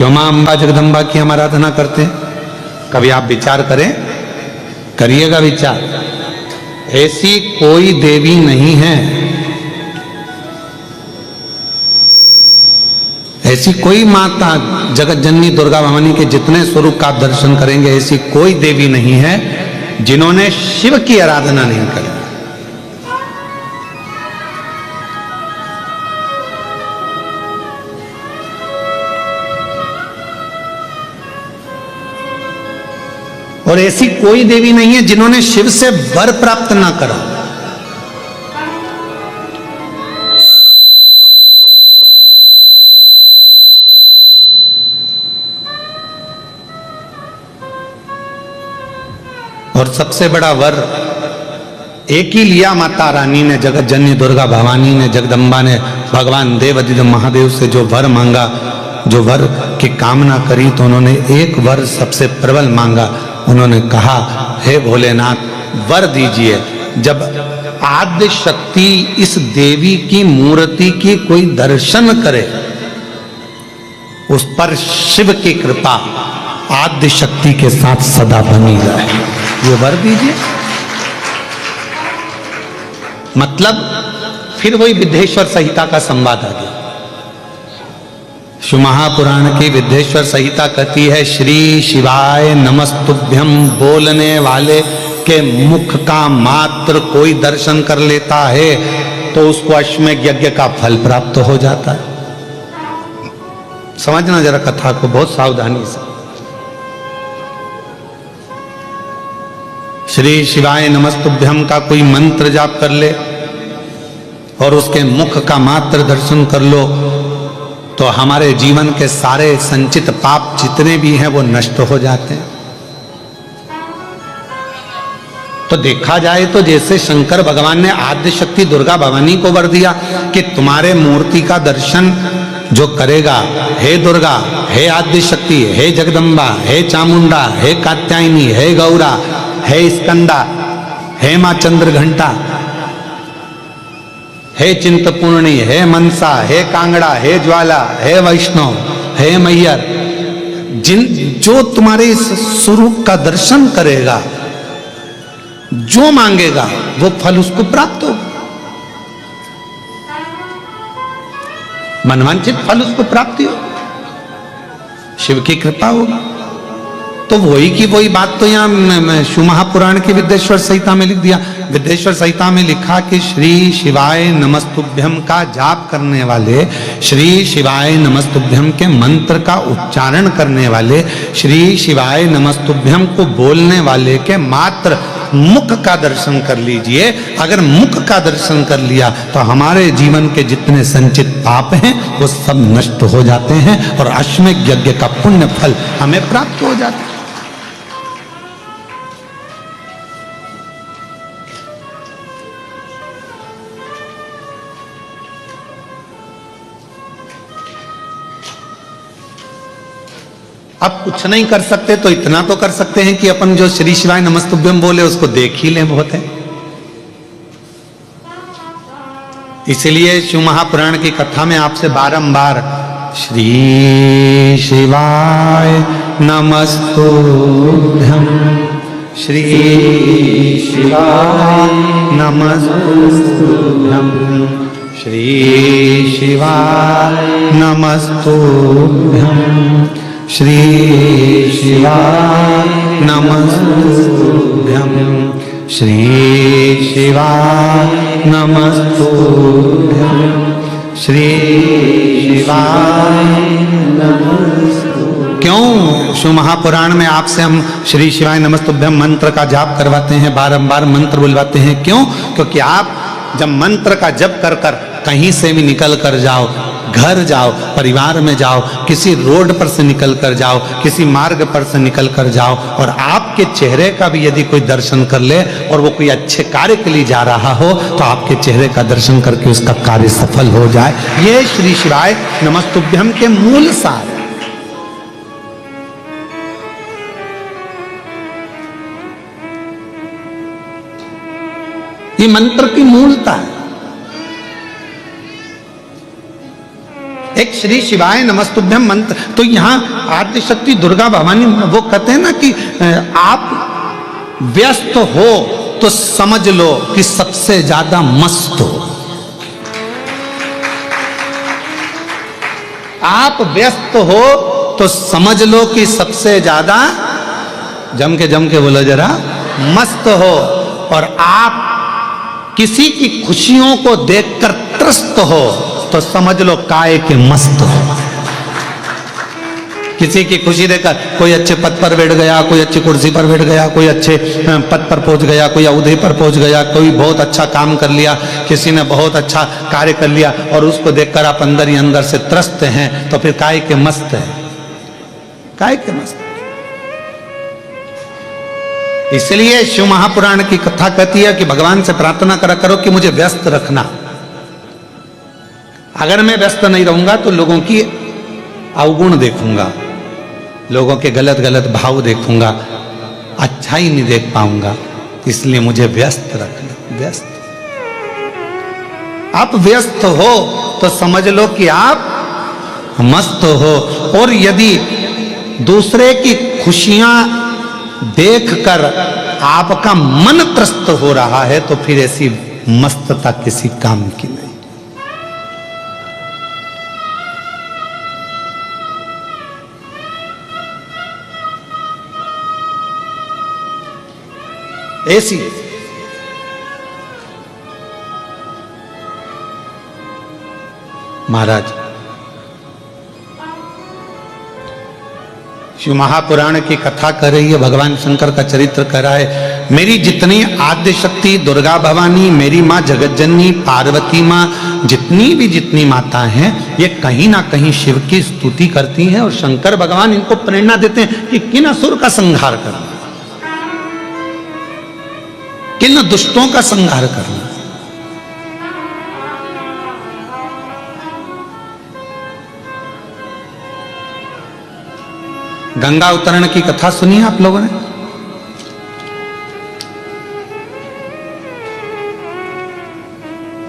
क्यों मां अंबा जगदम्बा की हम आराधना करते हैं? कभी आप विचार करें, करिएगा विचार। ऐसी कोई देवी नहीं है, ऐसी कोई माता जगत जननी दुर्गा भवानी के जितने स्वरूप का आप दर्शन करेंगे, ऐसी कोई देवी नहीं है जिन्होंने शिव की आराधना नहीं करी। और ऐसी कोई देवी नहीं है जिन्होंने शिव से वर प्राप्त ना करा। और सबसे बड़ा वर एक ही लिया माता रानी ने, जगत जननी दुर्गा भवानी ने, जगदम्बा ने भगवान देवाधिदेव महादेव से जो वर मांगा, जो वर की कामना करी, तो उन्होंने एक वर सबसे प्रबल मांगा। उन्होंने कहा, हे भोलेनाथ वर दीजिए, जब आद्य शक्ति इस देवी की मूर्ति की कोई दर्शन करे, उस पर शिव की कृपा आद्य शक्ति के साथ सदा बनी रहे, ये वर दीजिए। मतलब फिर वही विद्येश्वर संहिता का संवाद आ गया। शिव महापुराण की विद्येश्वर संहिता कहती है, श्री शिवाय नमस्तुभ्यम बोलने वाले के मुख का मात्र कोई दर्शन कर लेता है तो उसको अश्वमेध यज्ञ का फल प्राप्त हो जाता है। समझना जरा कथा को बहुत सावधानी से। श्री शिवाय नमस्तुभ्यम का कोई मंत्र जाप कर ले और उसके मुख का मात्र दर्शन कर लो तो हमारे जीवन के सारे संचित पाप जितने भी हैं वो नष्ट हो जाते हैं। तो देखा जाए तो जैसे शंकर भगवान ने आद्य शक्ति दुर्गा भवानी को वर दिया कि तुम्हारे मूर्ति का दर्शन जो करेगा, हे दुर्गा, हे आद्य शक्ति, हे जगदम्बा, हे चामुंडा, हे कात्यायनी, हे गौरा, हे स्कंदा, हे मां चंद्रघंटा, हे चिंतपूर्णी, हे मनसा, हे कांगड़ा, हे ज्वाला, हे वैष्णव, हे मैयर, जो तुम्हारे इस स्वरूप का दर्शन करेगा, जो मांगेगा वो फल उसको प्राप्त होगा, मनवांचित फल उसको प्राप्ति हो, शिव की कृपा होगी। तो वही की वही बात तो यहाँ शिव महापुराण की विद्येश्वर संहिता में लिख दिया। विद्येश्वर संहिता में लिखा कि श्री शिवाय नमस्तुभ्यम का जाप करने वाले, श्री शिवाय नमस्तुभ्यम के मंत्र का उच्चारण करने वाले, श्री शिवाय नमस्तुभ्यम को बोलने वाले के मात्र मुख का दर्शन कर लीजिए। अगर मुख का दर्शन कर लिया तो हमारे जीवन के जितने संचित पाप हैं वो सब नष्ट हो जाते हैं और अश्वमेध यज्ञ का पुण्य फल हमें प्राप्त हो जाता है। अब कुछ नहीं कर सकते तो इतना तो कर सकते हैं कि अपन जो श्री शिवाय नमस्तुभ्यम बोले उसको देख ही लें, बहुत है। इसलिए शिव महापुराण की कथा में आपसे बारंबार श्री शिवाय नमस्तुभ्यम, श्री शिवाय नमस्तुभ्यम, श्री शिवाय नमस्तुभ्यम, श्री शिवाय नमस्तुभ्यम, श्री शिवाय नमस्तुभ्यम, श्री शिवाय नमस्तुभ्यम। क्यों शिव महापुराण में आपसे हम श्री शिवाय नमस्तुभ्यम मंत्र का जाप करवाते हैं, बारंबार मंत्र बुलवाते हैं? क्यों? क्योंकि आप जब मंत्र का जप कर कर कहीं से भी निकल कर जाओ, घर जाओ, परिवार में जाओ, किसी रोड पर से निकल कर जाओ, किसी मार्ग पर से निकल कर जाओ और आपके चेहरे का भी यदि कोई दर्शन कर ले और वो कोई अच्छे कार्य के लिए जा रहा हो तो आपके चेहरे का दर्शन करके उसका कार्य सफल हो जाए। ये श्री शिवाय नमस्तुभ्यम के मूल सार है। ये मंत्र की मूलता है। एक श्री शिवाय नमस्तुभ्यम मंत्र। तो यहाँ आद्य शक्ति दुर्गा भवानी वो कहते हैं ना कि आप व्यस्त हो तो समझ लो कि सबसे ज्यादा मस्त हो। आप व्यस्त हो तो समझ लो कि सबसे ज्यादा जम के बोलो जरा मस्त हो। और आप किसी की खुशियों को देखकर त्रस्त हो तो समझ लो काय के मस्त हो। किसी की खुशी देखकर कोई अच्छे पद पर बैठ गया, कोई अच्छी कुर्सी पर बैठ गया, कोई अच्छे पद पर पहुंच गया, कोई अवधि पर पहुंच गया, कोई बहुत अच्छा काम कर लिया, किसी ने बहुत अच्छा कार्य कर लिया और उसको देखकर आप अंदर ही अंदर से त्रस्त हैं, तो फिर काय के मस्त है, काय के मस्त। इसलिए शिव महापुराण की कथा कहती है कि भगवान से प्रार्थना करा करो कि मुझे व्यस्त रखना। अगर मैं व्यस्त नहीं रहूंगा तो लोगों की अवगुण देखूंगा, लोगों के गलत गलत भाव देखूंगा, अच्छा ही नहीं देख पाऊंगा। इसलिए मुझे व्यस्त रखना। व्यस्त, आप व्यस्त हो तो समझ लो कि आप मस्त हो। और यदि दूसरे की खुशियां देखकर आपका मन त्रस्त हो रहा है तो फिर ऐसी मस्तता किसी काम की नहीं। ऐसी महाराज शिव महापुराण की कथा कर रही है, भगवान शंकर का चरित्र कर रहा है। मेरी जितनी आद्य शक्ति दुर्गा भवानी, मेरी माँ जगतजननी, पार्वती माँ, जितनी माता हैं, ये कहीं ना कहीं शिव की स्तुति करती हैं और शंकर भगवान इनको प्रेरणा देते हैं कि किन असुर का संहार करना, किन दुष्टों का संहार करना। गंगा अवतरण की कथा सुनी है आप लोगों ने?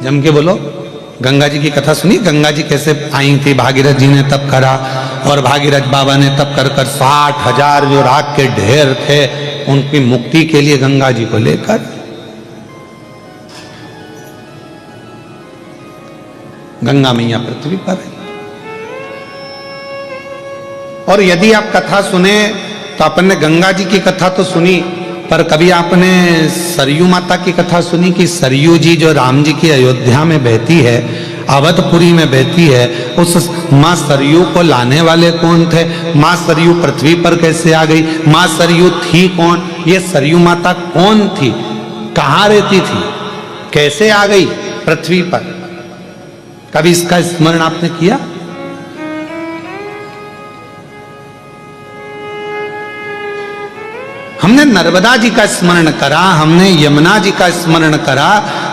जम के बोलो, गंगा जी की कथा सुनी? गंगा जी कैसे आई थी, भागीरथ जी ने तप करा और भागीरथ बाबा ने तप कर 60,000 जो राख के ढेर थे उनकी मुक्ति के लिए गंगा जी को लेकर गंगा मैया पृथ्वी पर है। और यदि आप कथा सुने तो आपने गंगा जी की कथा तो सुनी, पर कभी आपने सरयू माता की कथा सुनी कि सरयू जी जो राम जी की अयोध्या में बहती है, अवधपुरी में बहती है, उस माँ सरयू को लाने वाले कौन थे? माँ सरयू पृथ्वी पर कैसे आ गई? माँ सरयू थी कौन? ये सरयू माता कौन थी? कहाँ रहती थी? कैसे आ गई पृथ्वी पर? कभी इसका स्मरण आपने किया? हमने नर्मदा जी का स्मरण करा, हमने यमुना जी का स्मरण करा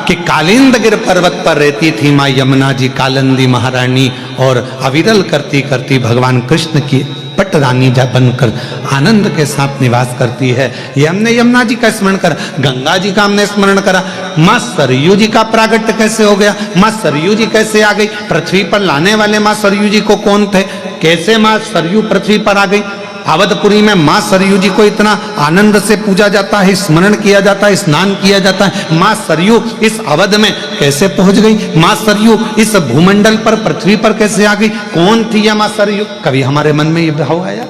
कि कालिंदगिर पर्वत पर रहती थी माँ यमुना जी, कालिंदी महारानी, और अविरल करती करती भगवान कृष्ण की पट रानी बनकर आनंद के साथ निवास करती है। ये हमने यमुना जी का स्मरण करा। गंगा जी का हमने स्मरण करा। माँ सरयू जी का प्रागट्य कैसे हो गया? माँ सरयू जी कैसे आ गई पृथ्वी पर? लाने वाले माँ सरयू जी को कौन थे? कैसे माँ सरयू पृथ्वी पर आ गई? अवधपुरी में माँ सरयू जी को इतना आनंद से पूजा जाता है, स्मरण किया जाता है, स्नान किया जाता है। माँ सरयू इस अवध में कैसे पहुंच गई? माँ सरयू इस भूमंडल पर, पृथ्वी पर कैसे आ गई? कौन थी यह माँ सरयू? कभी हमारे मन में यह भाव आया?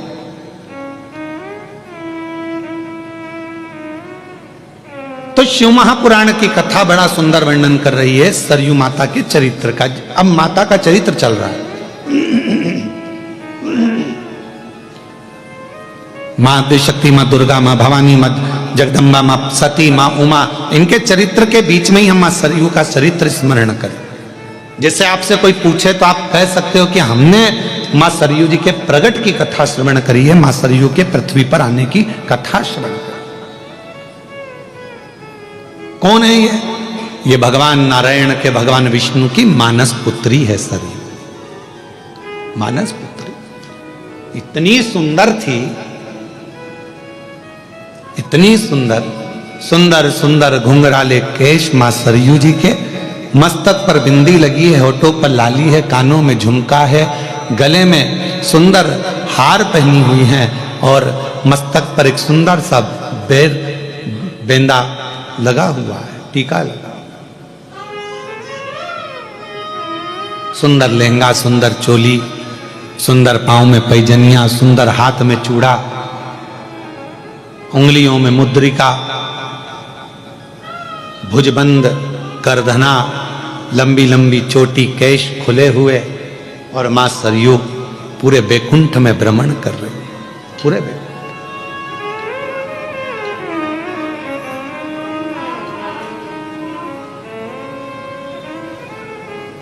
तो शिव महापुराण की कथा बड़ा सुंदर वर्णन कर रही है सरयू माता के चरित्र का। अब माता का चरित्र चल रहा है। माँ आद्यशक्ति, माँ दुर्गा, माँ भवानी, माँ जगदम्बा, माँ सती, माँ उमा, इनके चरित्र के बीच में ही हम माँ सरयू का चरित्र स्मरण करें। जैसे आपसे कोई पूछे तो आप कह सकते हो कि हमने माँ सरयू जी के प्रगट की कथा श्रवण करी है, माँ सरयू के पृथ्वी पर आने की कथा श्रवण करी। कौन है ये? ये भगवान नारायण के, भगवान विष्णु की मानस पुत्री है सरयू। मानस पुत्री इतनी सुंदर थी, इतनी सुंदर, सुंदर सुंदर घुंघराले केश मां सरयू जी के, मस्तक पर बिंदी लगी है, होठों पर लाली है, कानों में झुमका है, गले में सुंदर हार पहनी हुई हैं और मस्तक पर एक सुंदर सा बेंदा लगा हुआ है, टीका लगा, सुंदर लहंगा, सुंदर चोली, सुंदर पांव में पैजनिया, सुंदर हाथ में चूड़ा, उंगलियों में मुद्रिका, भुजबंद करधना, लंबी लंबी चोटी, केश खुले हुए, और मां सरयू पूरे बैकुंठ में भ्रमण कर रही है, पूरे बैकुंठ।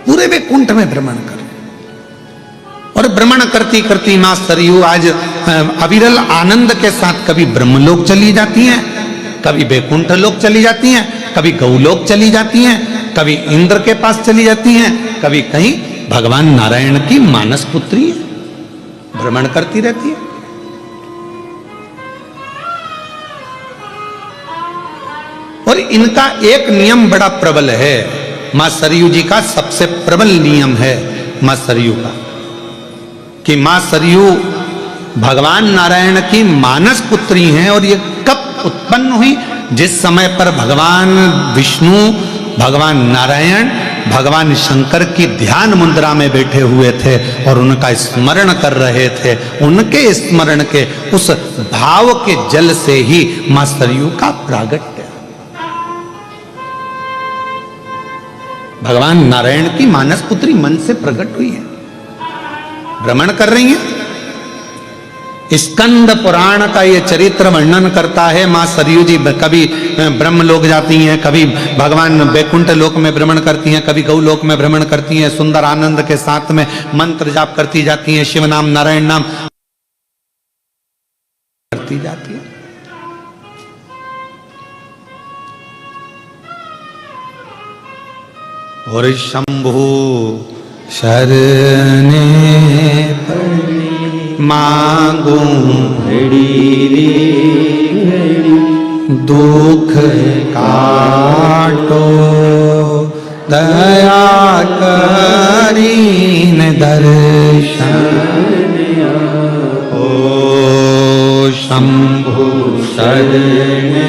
पूरे बैकुंठ में भ्रमण कर रही, और भ्रमण करती करती मां सरयू आज अविरल आनंद के साथ कभी ब्रह्मलोक चली जाती हैं, कभी बैकुंठ लोक चली जाती हैं, कभी गौलोक चली जाती हैं, कभी इंद्र के पास चली जाती हैं, कभी कहीं भगवान नारायण की मानस पुत्री है, भ्रमण करती रहती है। और इनका एक नियम बड़ा प्रबल है, मां सरयू जी का सबसे प्रबल नियम है मां सरयू का, कि मां सरयू भगवान नारायण की मानस पुत्री हैं। और ये कब उत्पन्न हुई? जिस समय पर भगवान विष्णु, भगवान नारायण, भगवान शंकर की ध्यान मुद्रा में बैठे हुए थे और उनका स्मरण कर रहे थे, उनके स्मरण के उस भाव के जल से ही मां सरयू का प्रागट्य भगवान नारायण की मानस पुत्री मन से प्रकट हुई है, भ्रमण कर रही हैं। स्कंद पुराण का ये चरित्र वर्णन करता है, मां सरयू जी कभी ब्रह्मलोक जाती हैं, कभी भगवान बैकुंठ लोक में भ्रमण करती हैं, कभी गौलोक में भ्रमण करती हैं, सुंदर आनंद के साथ में मंत्र जाप करती जाती हैं, शिव नाम नारायण नाम करती जाती है। और शंभु शरणे मांगू दुख काटो दया करीन दर्शन ओ शंभु शरणे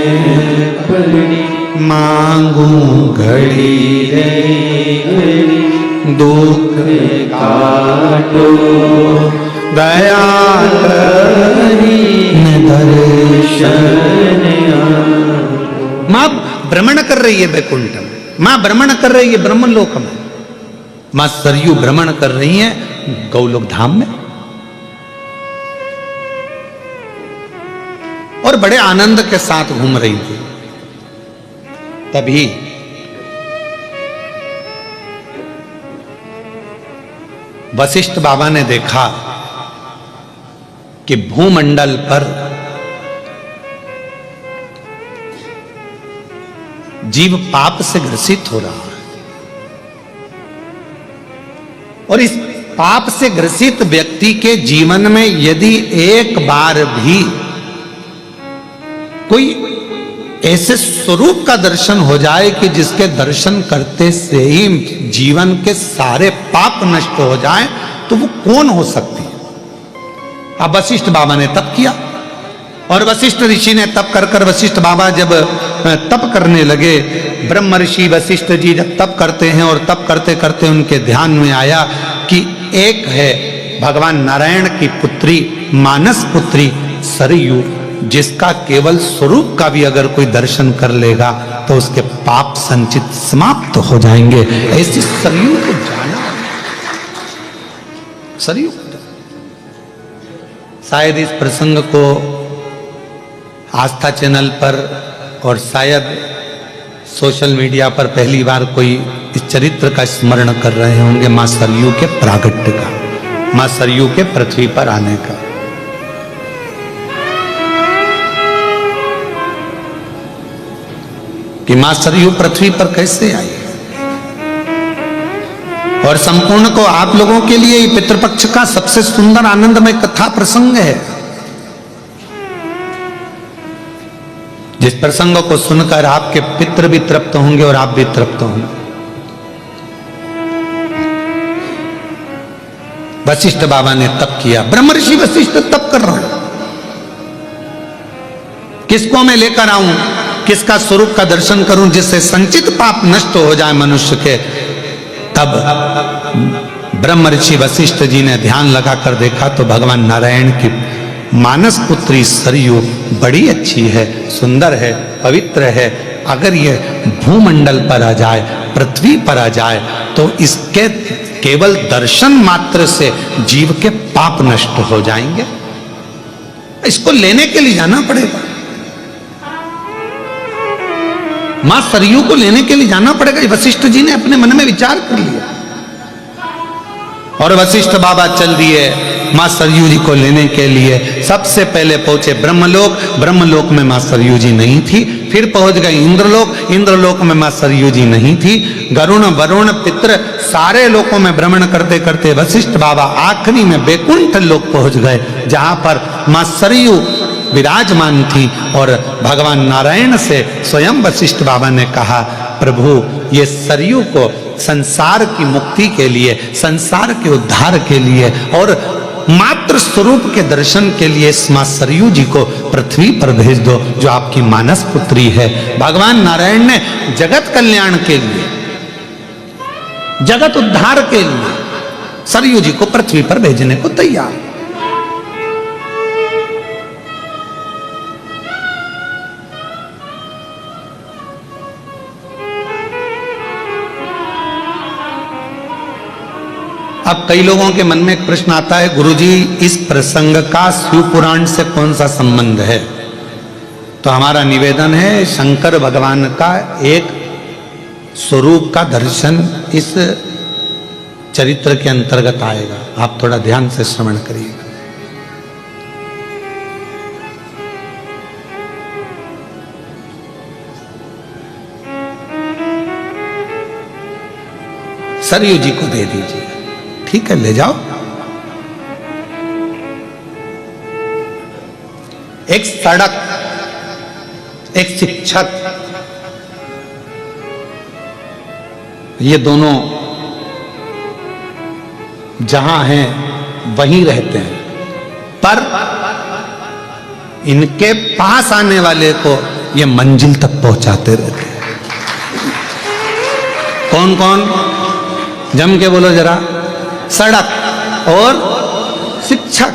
मांगू घड़ी रे दुख काटो दया करीन दर्शन। मां भ्रमण कर रही है बैकुंठ में, मां भ्रमण कर रही है ब्रह्मलोक में, मां सरयू भ्रमण कर रही है गौलोक धाम में, और बड़े आनंद के साथ घूम रही थी। तभी वशिष्ठ बाबा ने देखा कि भूमंडल पर जीव पाप से ग्रसित हो रहा है, और इस पाप से ग्रसित व्यक्ति के जीवन में यदि एक बार भी कोई ऐसे स्वरूप का दर्शन हो जाए कि जिसके दर्शन करते से ही जीवन के सारे पाप नष्ट हो जाए, तो वो कौन हो सकती है? अब वशिष्ठ बाबा ने तप किया, और वशिष्ठ ऋषि ने तप कर वशिष्ठ बाबा जब तप करने लगे, ब्रह्म ऋषि वशिष्ठ जी जब तप करते हैं, और तप करते करते उनके ध्यान में आया कि एक है भगवान नारायण की पुत्री, मानस पुत्री सरयू, जिसका केवल स्वरूप का भी अगर कोई दर्शन कर लेगा तो उसके पाप संचित समाप्त हो जाएंगे। ऐसी सरयू को जाना, सरयू शायद इस प्रसंग को आस्था चैनल पर और शायद सोशल मीडिया पर पहली बार कोई इस चरित्र का स्मरण कर रहे होंगे, मां सरयू के प्रागट्य का, मां सरयू के पृथ्वी पर आने का। कि मां सरयू पृथ्वी पर कैसे आई, और संपूर्ण को आप लोगों के लिए पितृपक्ष का सबसे सुंदर आनंदमय कथा प्रसंग है, जिस प्रसंग को सुनकर आपके पितृ भी तृप्त होंगे और आप भी तृप्त होंगे। वशिष्ठ बाबा ने तप किया। ब्रह्मर्षि वशिष्ठ तप कर रहे हैं, किसको मैं लेकर आऊं, किसका स्वरूप का दर्शन करूं जिससे संचित पाप नष्ट हो जाए मनुष्य के। तब ब्रह्मर्षि वशिष्ठ जी ने ध्यान लगाकर देखा तो भगवान नारायण की मानस पुत्री सरयू बड़ी अच्छी है, सुंदर है, पवित्र है। अगर ये भूमंडल पर आ जाए, पृथ्वी पर आ जाए तो इसके केवल दर्शन मात्र से जीव के पाप नष्ट हो जाएंगे। इसको लेने के लिए जाना पड़ेगा, मां सरयू को लेने के लिए जाना पड़ेगा। वशिष्ठ जी ने अपने मन में विचार कर लिया और वशिष्ठ बाबा चल दिए मां सरयू जी को लेने के लिए। सबसे पहले पहुंचे ब्रह्मलोक, ब्रह्मलोक में मां सरयू जी नहीं थी। फिर पहुंच गए इंद्रलोक, इंद्रलोक में मां सरयू जी नहीं थी। गरुण वरुण पितृ सारे लोकों में भ्रमण करते करते वशिष्ठ बाबा आखिरी में बैकुंठ लोक पहुंच गए, जहां पर मां सरयू विराजमान थी। और भगवान नारायण से स्वयं वशिष्ठ बाबा ने कहा, प्रभु ये सरयू को संसार की मुक्ति के लिए, संसार के उद्धार के लिए और मात्र स्वरूप के दर्शन के लिए इस मां सरयू जी को पृथ्वी पर भेज दो, जो आपकी मानस पुत्री है। भगवान नारायण ने जगत कल्याण के लिए, जगत उद्धार के लिए सरयू जी को पृथ्वी पर भेजने को तैयार। अब कई लोगों के मन में एक प्रश्न आता है, गुरुजी इस प्रसंग का शिव पुराण से कौन सा संबंध है? तो हमारा निवेदन है, शंकर भगवान का एक स्वरूप का दर्शन इस चरित्र के अंतर्गत आएगा। आप थोड़ा ध्यान से श्रवण करिएगा। सरयू जी को दे दीजिए, ठीक है, ले जाओ। एक सड़क, एक शिक्षक, ये दोनों जहां हैं वहीं रहते हैं, पर इनके पास आने वाले को ये मंजिल तक पहुंचाते रहते हैं। कौन कौन? जम के बोलो जरा। सड़क और शिक्षक।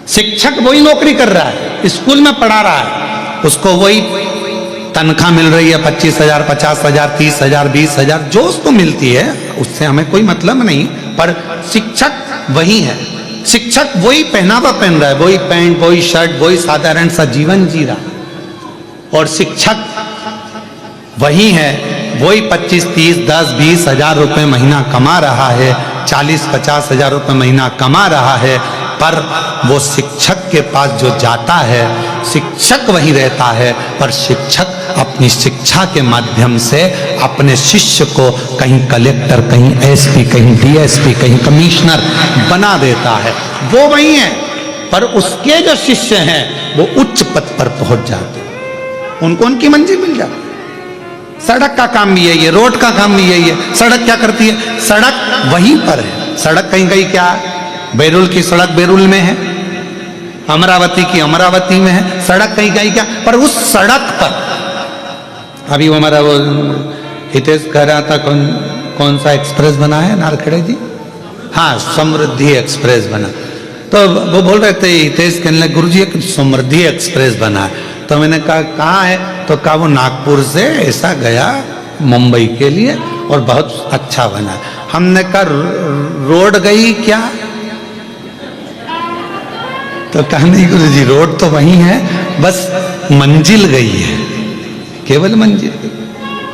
शिक्षक वही नौकरी कर रहा है, स्कूल में पढ़ा रहा है, उसको वही तनख्वाह मिल रही है, 25,000, 50,000, 30,000, 20,000 जो उसको मिलती है, उससे हमें कोई मतलब नहीं। पर शिक्षक वही है, शिक्षक वही पहनावा पहन रहा है, वही पैंट, वही शर्ट, वही साधारण सा जीवन जी रहा है। और शिक्षक वही है, वही 25, 30, 10, 20 हजार रुपए महीना कमा रहा है, 40, 50 हजार रुपए महीना कमा रहा है। पर वो शिक्षक के पास जो जाता है, शिक्षक वही रहता है, पर शिक्षक अपनी शिक्षा के माध्यम से अपने शिष्य को कहीं कलेक्टर, कहीं एसपी, कहीं डीएसपी, कहीं कमिश्नर बना देता है। वो वही है, पर उसके जो शिष्य हैं वो उच्च पद पर पहुंच जाते हैं, उनको उनकी मंजिल मिल जाती है। सड़क का काम भी यही है, रोड का काम भी यही है। सड़क क्या करती है? सड़क वहीं पर है। सड़क कहीं कहीं क्या है? बैरुल की सड़क बैरुल में है, अमरावती की अमरावती में है। सड़क कहीं कहीं क्या, पर उस सड़क पर अभी वो हमारा वो हितेश कह रहा था, कौन सा एक्सप्रेस बना है नारखेड़े जी? हाँ, समृद्धि एक्सप्रेस बना। तो वो बोल रहे थे, हितेश कहने लगे, गुरुजी एक समृद्धि एक्सप्रेस बना है। तो मैंने कहा कहाँ है? तो कहा वो नागपुर से ऐसा गया मुंबई के लिए और बहुत अच्छा बना। हमने कहा रोड गई क्या? तो कहा नहीं गुरुजी, रोड तो वही है, बस मंजिल गई है, केवल मंजिल,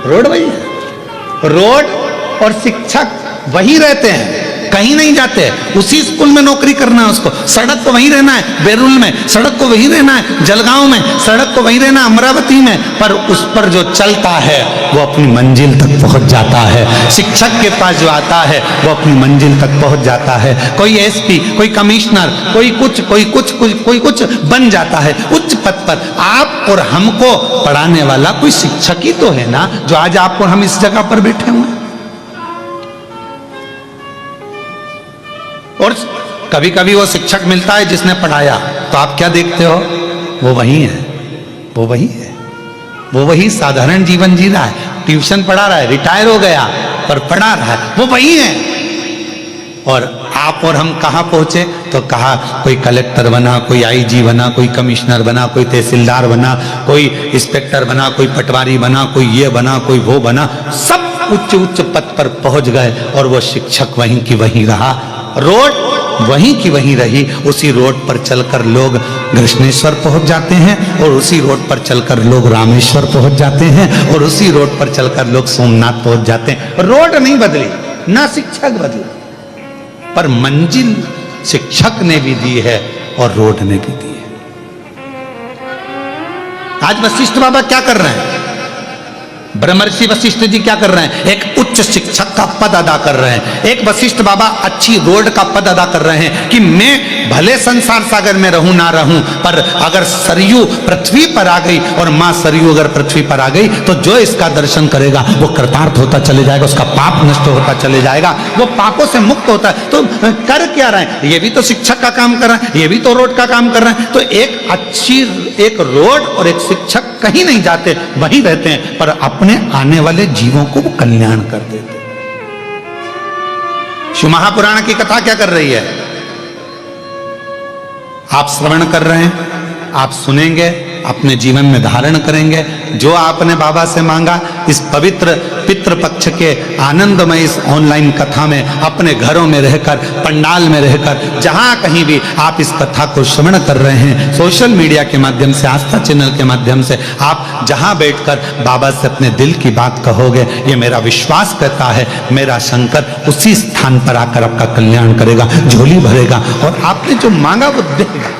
रोड वही है। रोड और शिक्षक वही रहते हैं, कहीं नहीं जाते। उसी स्कूल में नौकरी करना है उसको, सड़क को वहीं रहना है बैरुल में, सड़क को वहीं रहना है जलगांव में, सड़क को वहीं रहना है अमरावती में, पर उस पर जो चलता है वो अपनी मंजिल तक पहुंच जाता है। शिक्षक के पास जो आता है वो अपनी मंजिल तक पहुंच जाता है। कोई एसपी, कोई कमिश्नर, कोई कुछ बन जाता है उच्च पद पर। आप और हमको पढ़ाने वाला कोई शिक्षक ही तो है ना, जो आज आपको हम इस जगह पर बैठे हुए हैं। और कभी कभी वो शिक्षक मिलता है जिसने पढ़ाया, तो आप क्या देखते हो? वो वही है, वो वही है, वो वही साधारण जीवन जी रहा है, ट्यूशन पढ़ा रहा है, रिटायर हो गया पर पढ़ा रहा है, वो वही है। और आप और हम कहाँ पहुंचे? तो कहा कोई कलेक्टर बना, कोई आईजी बना, कोई कमिश्नर बना, कोई तहसीलदार बना, कोई इंस्पेक्टर बना, कोई पटवारी बना, कोई ये बना, कोई वो बना, सब उच्च उच्च पद पर पहुंच गए और वो शिक्षक वहीं की वहीं रहा, रोड वहीं की वहीं रही। उसी रोड पर चलकर लोग कृष्णेश्वर पहुंच जाते हैं, और उसी रोड पर चलकर लोग रामेश्वर पहुंच जाते हैं, और उसी रोड पर चलकर लोग सोमनाथ पहुंच जाते हैं। रोड नहीं बदली, ना शिक्षक बदला, पर मंजिल शिक्षक ने भी दी है और रोड ने भी दी है। आज वशिष्ठ बाबा क्या कर रहे हैं? ब्रह्मर्षि वशिष्ठ जी क्या कर रहे हैं? एक उच्च शिक्षक का पद अदा कर रहे हैं। एक वशिष्ठ बाबा अच्छी रोड का पद अदा कर रहे हैं कि मैं भले संसार सागर में रहूं ना रहूं, पर अगर सरयू पृथ्वी पर आ गई और मां सरयू अगर पृथ्वी पर आ गई तो जो इसका दर्शन करेगा वो कृतार्थ होता चले जाएगा, उसका पाप नष्ट होता चले जाएगा, वो पापों से मुक्त होता है। तो कर क्या रहे हैं? ये भी तो शिक्षक का काम कर रहे हैं, ये भी तो रोड का काम कर रहे हैं। तो एक अच्छी एक रोड और एक शिक्षक कहीं नहीं जाते, वहीं रहते हैं, पर अपने आने वाले जीवों को वो कल्याण कर देते। शिव महापुराण की कथा क्या कर रही है? आप श्रवण कर रहे हैं, आप सुनेंगे, अपने जीवन में धारण करेंगे। जो आपने बाबा से मांगा इस पवित्र पितृपक्ष के आनंदमय इस ऑनलाइन कथा में, अपने घरों में रहकर, पंडाल में रहकर, जहां कहीं भी आप इस कथा को श्रवण कर रहे हैं, सोशल मीडिया के माध्यम से, आस्था चैनल के माध्यम से, आप जहां बैठकर बाबा से अपने दिल की बात कहोगे, ये मेरा विश्वास कहता है मेरा शंकर उसी स्थान पर आकर आपका कल्याण करेगा, झोली भरेगा और आपने जो मांगा वो देगा।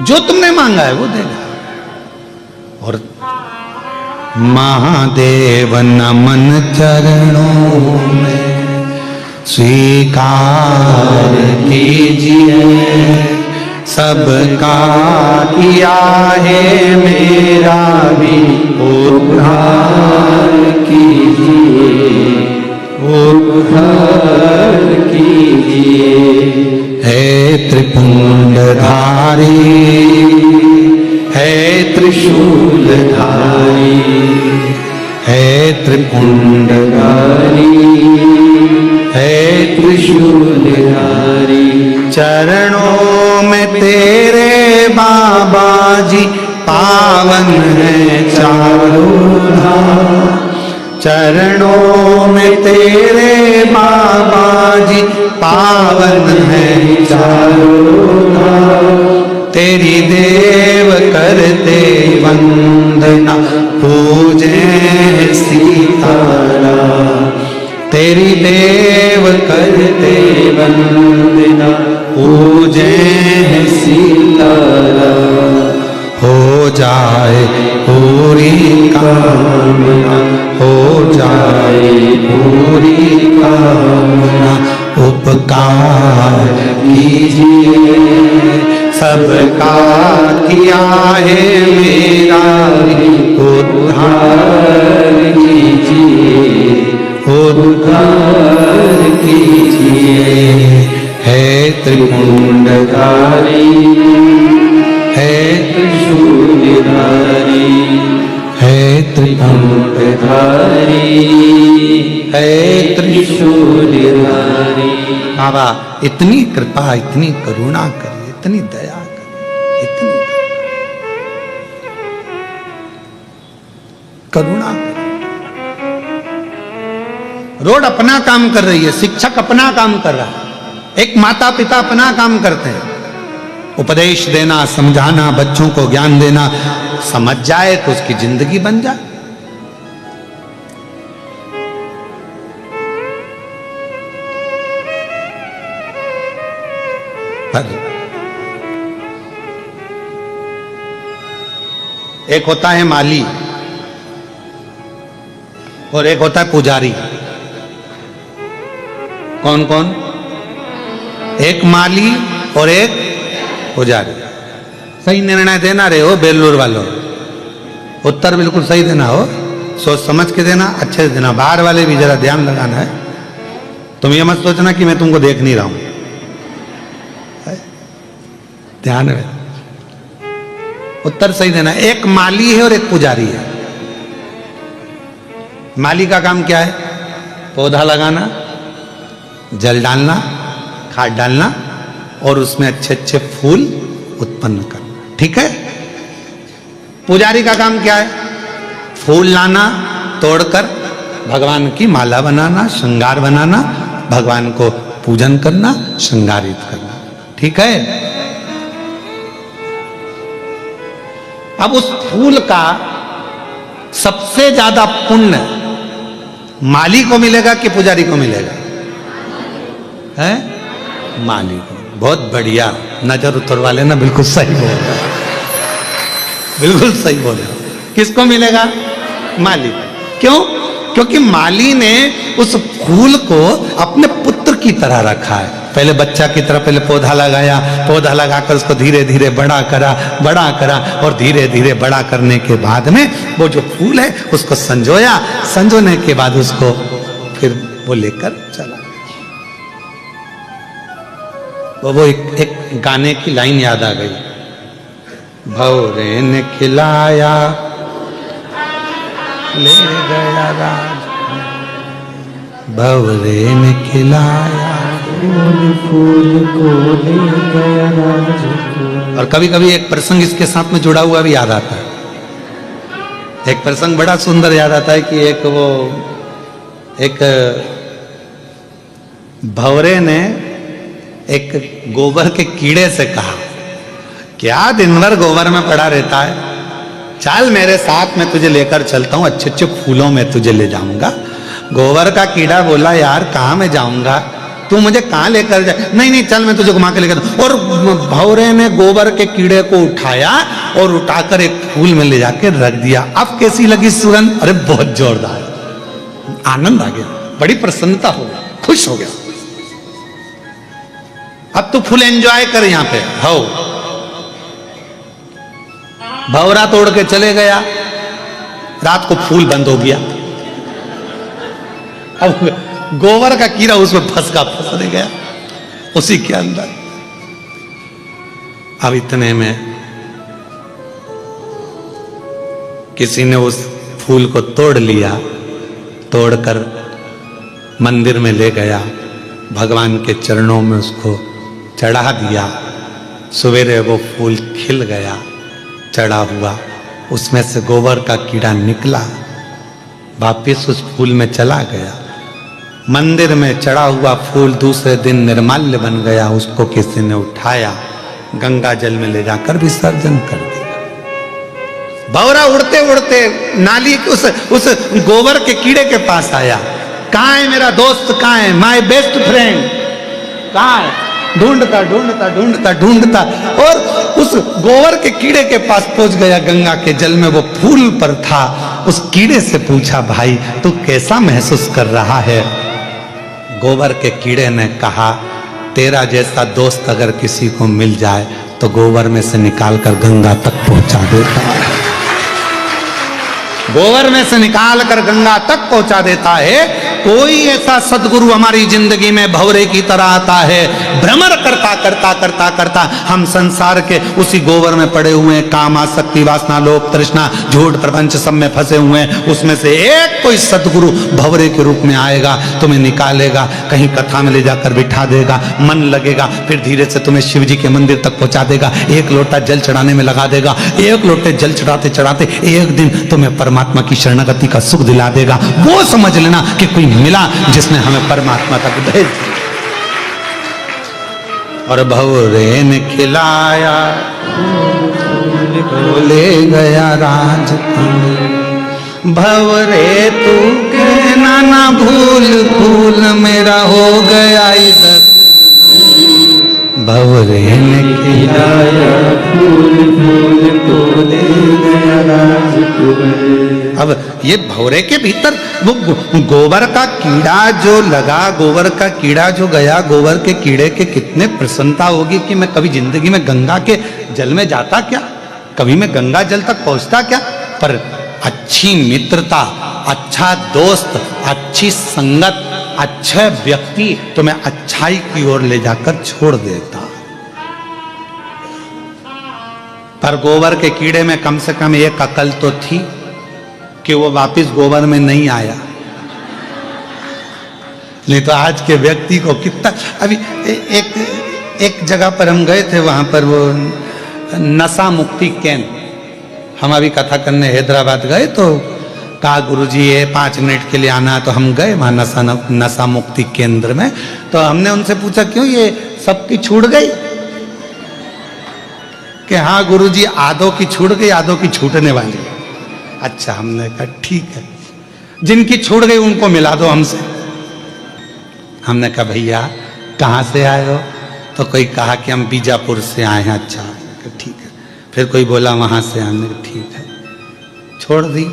जो तुमने मांगा है वो देगा। और महादेव नमन चरणों में स्वीकार कीजिए, सबका किया है मेरा भी उद्धार कीजिए, उद्धार कीजिए। है त्रिपुंडधारी, है त्रिशूलधारी, है त्रिपुंडधारी, है त्रिशूलधारी। चरणों में तेरे बाबा जी पावन है चारों धाम, चरणों में तेरे बाबा जी पावन है चारों धाम। तेरी देव करते वंदना पूजे सीताराम, तेरी देव करते वंदना पूजे सीताराम। हो जाए पूरी कामना, हो जाए पूरी कामना, उपकार कीजिए, सबका किया है मेरा उद्धार कीजिए, उद्धार कीजिए। है त्रिपुंडधारी, है त्रिशूलधारी, है त्रिपुंडधारी, है त्रिशूलधारी। बाबा इतनी कृपा, इतनी करुणा करिए, इतनी दया करिए, इतनी करुणा करिए। रोड अपना काम कर रही है, शिक्षक अपना काम कर रहा है, एक माता पिता अपना काम करते हैं, उपदेश देना, समझाना, बच्चों को ज्ञान देना, समझ जाए तो उसकी जिंदगी बन जाए। पर एक होता है माली और एक होता है पुजारी। कौन कौन? एक माली और एक पुजारी। सही निर्णय देना रे हो बेलूर वालों, उत्तर बिल्कुल सही देना हो, सोच समझ के देना, अच्छे से देना। बाहर वाले भी जरा ध्यान लगाना है। तुम ये मत सोचना कि मैं तुमको देख नहीं रहा हूं, ध्यान में उत्तर सही देना। एक माली है और एक पुजारी है। माली का काम क्या है? पौधा लगाना, जल डालना, खाद डालना और उसमें अच्छे अच्छे फूल उत्पन्न करना, ठीक है। पुजारी का काम क्या है? फूल लाना, तोड़कर भगवान की माला बनाना, श्रृंगार बनाना, भगवान को पूजन करना, श्रृंगारित करना, ठीक है। अब उस फूल का सबसे ज्यादा पुण्य माली को मिलेगा कि पुजारी को मिलेगा? है माली को। बहुत बढ़िया, नजर उत्तर वाले ना बिल्कुल सही बोल रहे, बिल्कुल सही बोले। किसको मिलेगा? माली। क्यों? क्योंकि माली ने उस फूल को अपने पुत्र की तरह रखा है। पहले बच्चा की तरह पहले पौधा लगाया, पौधा लगाकर उसको धीरे धीरे बड़ा करा और धीरे धीरे बड़ा करने के बाद में वो जो फूल है उसको संजोया, संजोने के बाद उसको फिर वो लेकर चला। वो एक गाने की लाइन याद आ गई, भौरे ने खिलाया ले गया राज, भौरे ने खिलाया फूल को ले गया राज। और कभी कभी एक प्रसंग इसके साथ में जुड़ा हुआ भी याद आता है। एक प्रसंग बड़ा सुंदर याद आता है कि एक भौरे ने एक गोबर के कीड़े से कहा, क्या दिन भर गोबर में पड़ा रहता है, चल मेरे साथ में तुझे लेकर चलता हूं, अच्छे अच्छे फूलों में तुझे ले जाऊंगा। गोबर का कीड़ा बोला, यार कहां मैं जाऊंगा, तू मुझे कहां लेकर जाए? नहीं चल मैं तुझे घुमा के लेकर। और भौरे ने गोबर के कीड़े को उठाया और उठाकर एक फूल में ले जाकर रख दिया। अब कैसी लगी सुगंध? अरे बहुत जोरदार, आनंद आ गया, बड़ी प्रसन्नता हो गई, खुश हो गया। अब तू फुल एंजॉय कर यहां पे। हो भौरा तोड़ के चले गया, रात को फूल बंद हो गया। अब गोबर का कीड़ा उसमें फंस गया उसी के अंदर। अब इतने में किसी ने उस फूल को तोड़ लिया, तोड़कर मंदिर में ले गया, भगवान के चरणों में उसको चढ़ा दिया। सवेरे वो फूल खिल गया, चढ़ा हुआ, उसमें से गोबर का कीड़ा निकला, वापिस उस फूल में चला गया। मंदिर में चढ़ा हुआ फूल दूसरे दिन निर्माल्य बन गया, उसको किसी ने उठाया, गंगा जल में ले जाकर विसर्जन कर दिया। भौरा उड़ते उड़ते नाली उस गोबर के कीड़े के पास आया, कहाँ है मेरा दोस्त, कहाँ है माय बेस्ट फ्रेंड, कहाँ है? ढूंढता और उस गोबर के कीड़े के पास पहुंच गया, गंगा के जल में वो फूल पर था। उस कीड़े से पूछा, भाई तू कैसा महसूस कर रहा है? गोबर के कीड़े ने कहा, तेरा जैसा दोस्त अगर किसी को मिल जाए तो गोबर में से निकालकर गंगा तक पहुंचा देता है, गोबर में से निकाल कर गंगा तक पहुंचा देता है। कोई ऐसा सदगुरु हमारी जिंदगी में भौरे की तरह आता है, भ्रमण करता हम संसार के उसी गोबर में पड़े हुए हैं, काम आसक्ति वासना लोभ तृष्णा झूठ प्रपंच सब में फंसे हुए हैं। उसमें से एक कोई सदगुरु भौरे के रूप में आएगा, तुम्हें निकालेगा, कहीं कथा में ले जाकर बिठा देगा, मन लगेगा, फिर धीरे से तुम्हें शिव जी के मंदिर तक पहुंचा देगा, एक लोटा जल चढ़ाने में लगा देगा, एक लोटे जल चढ़ाते एक दिन तुम्हें परमात्मा की शरणागति का सुख दिला देगा। वो समझ लेना कि कोई मिला जिसने हमें परमात्मा तक भेज दिया। और भौरे ने खिलाया ले गया राज, भौरे तू कहना ना भूल, फूल मेरा हो गया इधर। भौरे ने खिलाया फूल को ले गया राज। अब ये भौरे के भीतर वो गोबर का कीड़ा जो लगा, गोबर का कीड़ा जो गया, गोबर के कीड़े के कितने प्रसन्नता होगी कि मैं कभी जिंदगी में गंगा के जल में जाता क्या, कभी मैं गंगा जल तक पहुंचता क्या। पर अच्छी मित्रता, अच्छा दोस्त, अच्छी संगत, अच्छे व्यक्ति तुम्हें अच्छाई की ओर ले जाकर छोड़ देता। पर गोबर के कीड़े में कम से कम एक अकल तो थी कि वो वापस गोबर में नहीं आया। नहीं तो आज के व्यक्ति को कितना, अभी एक जगह पर हम गए थे, वहां पर वो नशा मुक्ति केंद्र, हम अभी कथा करने हैदराबाद गए तो कहा गुरुजी ये 5 मिनट के लिए आना, तो हम गए वहां नशा मुक्ति केंद्र में। तो हमने उनसे पूछा क्यों ये सबकी छूट गई, कि हाँ गुरुजी आधों की छूट गई, आधों की छूटने वाली। अच्छा, हमने कहा ठीक है, जिनकी छूट गई उनको मिला दो हमसे। हमने कहा भैया कहाँ से आए हो, तो कोई कहा कि हम बीजापुर से आए हैं। अच्छा ठीक है, फिर कोई बोला वहां से, हमने कहा ठीक है, छोड़ दी।